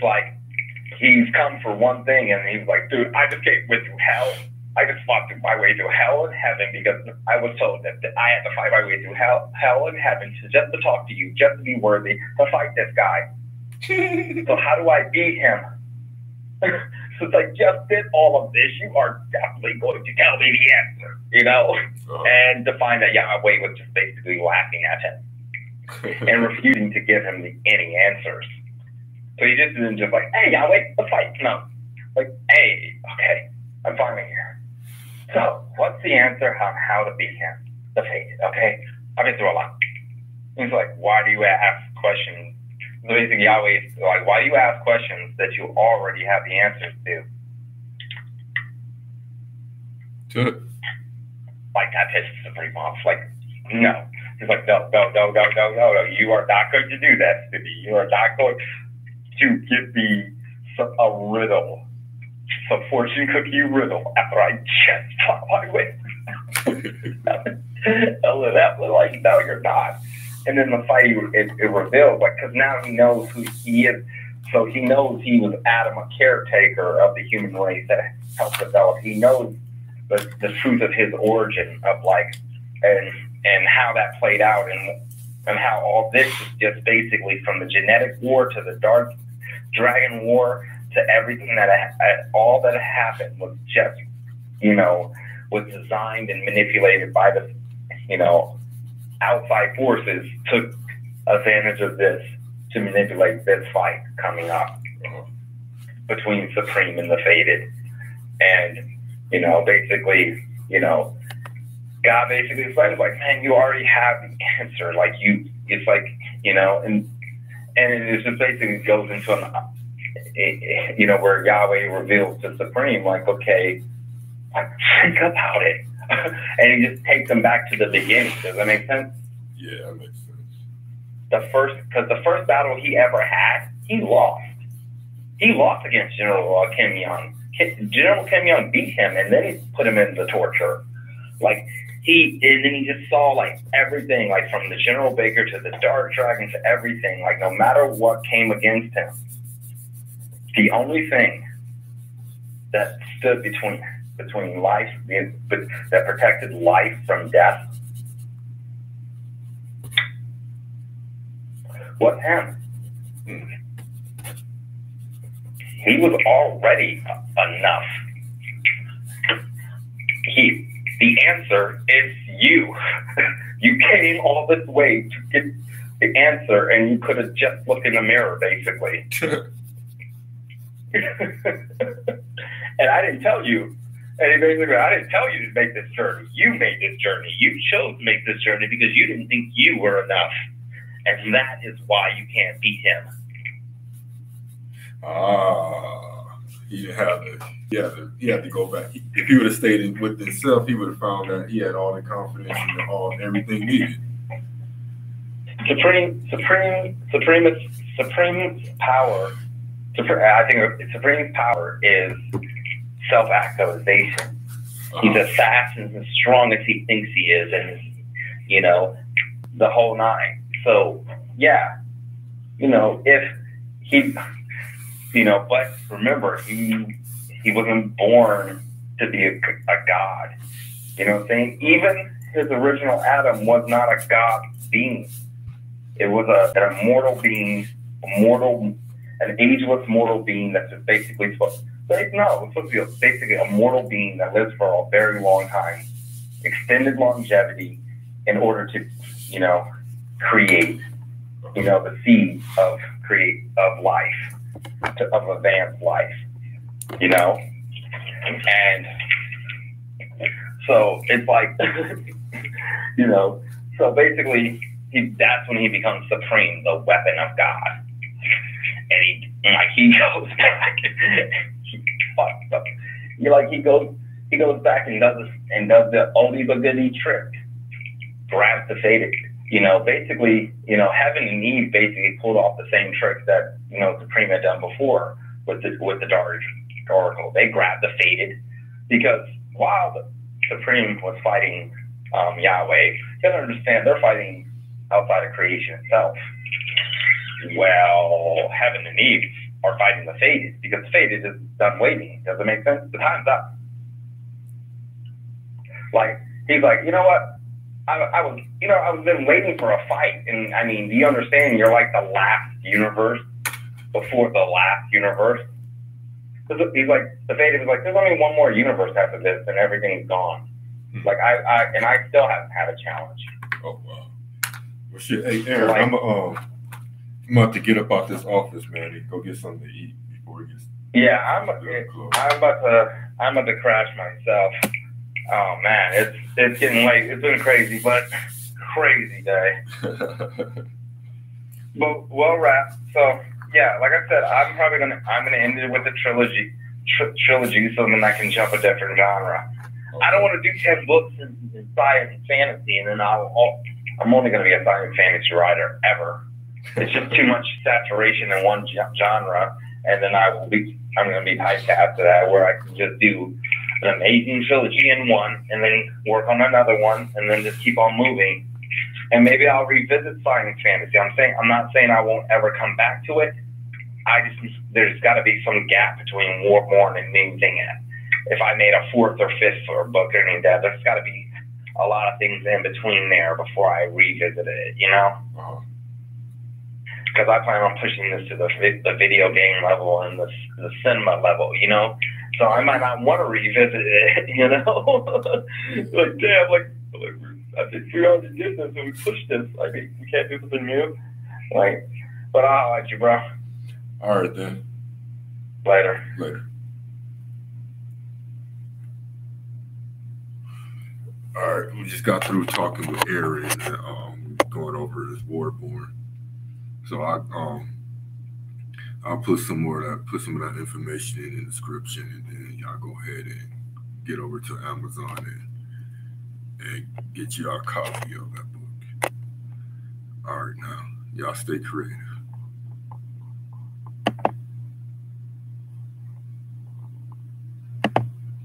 come for one thing, and he's like, dude, I just went through hell. I just fought my way through hell and heaven because I was told that I had to fight my way through hell and heaven just to talk to you, just to be worthy to fight this guy. So how do I beat him? So it's like, just did all of this. You are definitely going to tell me the answer, And to find that Yahweh was just basically laughing at him and refusing to give him any answers. So he just isn't just like, hey, Yahweh, let's fight. No. Hey, okay, I'm finally here. So what's the answer on how to beat him? The fate, okay? I've been through a lot. He's like, why do you ask questions? So basically, Yahweh's like, why do you ask questions that you already have the answers to? Good. That pisses the pretty off. No. He's like, no. You are not going to do that to me. You are not going to give me a riddle, some fortune cookie riddle after I just fought my way. No, you're not. And then the fight, it reveals, because now he knows who he is. So he knows he was Adam, a caretaker of the human race that helped develop. He knows the truth of his origin of and how that played out, and how all this is just basically from the genetic war to the dark dragon war to everything all that happened was just, was designed and manipulated by the, outside forces, took advantage of this to manipulate this fight coming up between Supreme and the Fated. And, basically, God basically said, man, you already have the answer. And it just basically goes into where Yahweh reveals to Supreme, okay, think about it. And he just takes them back to the beginning. Does that make sense? Yeah, that makes sense. Because the first battle he ever had, he lost. He lost against General Kim Young. General Kim Young beat him, and then he put him in the torture. And then he just saw everything, from the General Baker to the Dark Dragon to everything. No matter what came against him, the only thing that stood between life, that protected life from death, was him. He was already enough. The answer is you. You came all this way to get the answer, and you could have just looked in the mirror, basically. And I didn't tell you. And basically, I didn't tell you to make this journey. You made this journey. You chose to make this journey because you didn't think you were enough. And that is why you can't beat him. He didn't have to. He had to go back. If he would have stayed with himself, he would have found that he had all the confidence and everything needed. Supreme power. I think supreme power is self-actualization. He's as fast and as strong as he thinks he is, and you know, the whole nine. So yeah, you know, if he, you know, but remember, he wasn't born to be a god. You know what I'm saying? Even his original Adam was not a god being. It was an immortal being, an ageless mortal being that's just basically supposed to be basically a mortal being that lives for a very long time, extended longevity in order to, you know, create, you know, the seed of life, of advanced life, you know? And so it's like, you know, so basically that's when he becomes supreme, the weapon of God. And he goes back, he goes back and does the oldie but goodie trick, grabs the faded. You know, basically, you know, Heaven and Eve basically pulled off the same tricks that, you know, Supreme had done before with the Dark Oracle. They grabbed the faded because while the Supreme was fighting Yahweh, you gotta understand they're fighting outside of creation itself. Well, Heaven and Eve are fighting the faded because the faded is done waiting. Does it make sense? The time's up. Like, he's like, you know what? I was been waiting for a fight, and I mean, do you understand? You're like the last universe before the last universe. He's like, the faded was like, there's only one more universe after this, and everything's gone. Like I still haven't had a challenge. Oh wow. Well, shit. Hey, Aaron, like, I'm about to get up out this office, man, and go get something to eat before it gets. Yeah, I'm about to crash myself. Oh man, it's getting late. It's been crazy, but crazy day. But well wrapped. So yeah, like I said, I'm gonna end it with the trilogy, so then I can jump a different genre. Okay. I don't want to do 10 books in science and fantasy, and then I'm only gonna be a science fantasy writer ever. It's just too much saturation in one genre, and then I'm gonna be typecast to that, where I can just do an amazing trilogy in one, and then work on another one, and then just keep on moving. And maybe I'll revisit science fantasy. I'm not saying I won't ever come back to it. There's got to be some gap between Warborn and Ming Thing. If I made a 4th or 5th book or anything like that, there's got to be a lot of things in between there before I revisit it, you know? Because I plan on pushing this to the video game level and the cinema level, you know? So I might not want to revisit it, you know? Like, damn, like I think we already did this and we pushed this. Like, we can't do something new. Like, but I'll let you, bro. All right, then. Later. All right, we just got through talking with Aaron and going over his Warborn. So I'll put some of that information in the description, and then y'all go ahead and get over to Amazon and get y'all a copy of that book. All right, now y'all stay creative.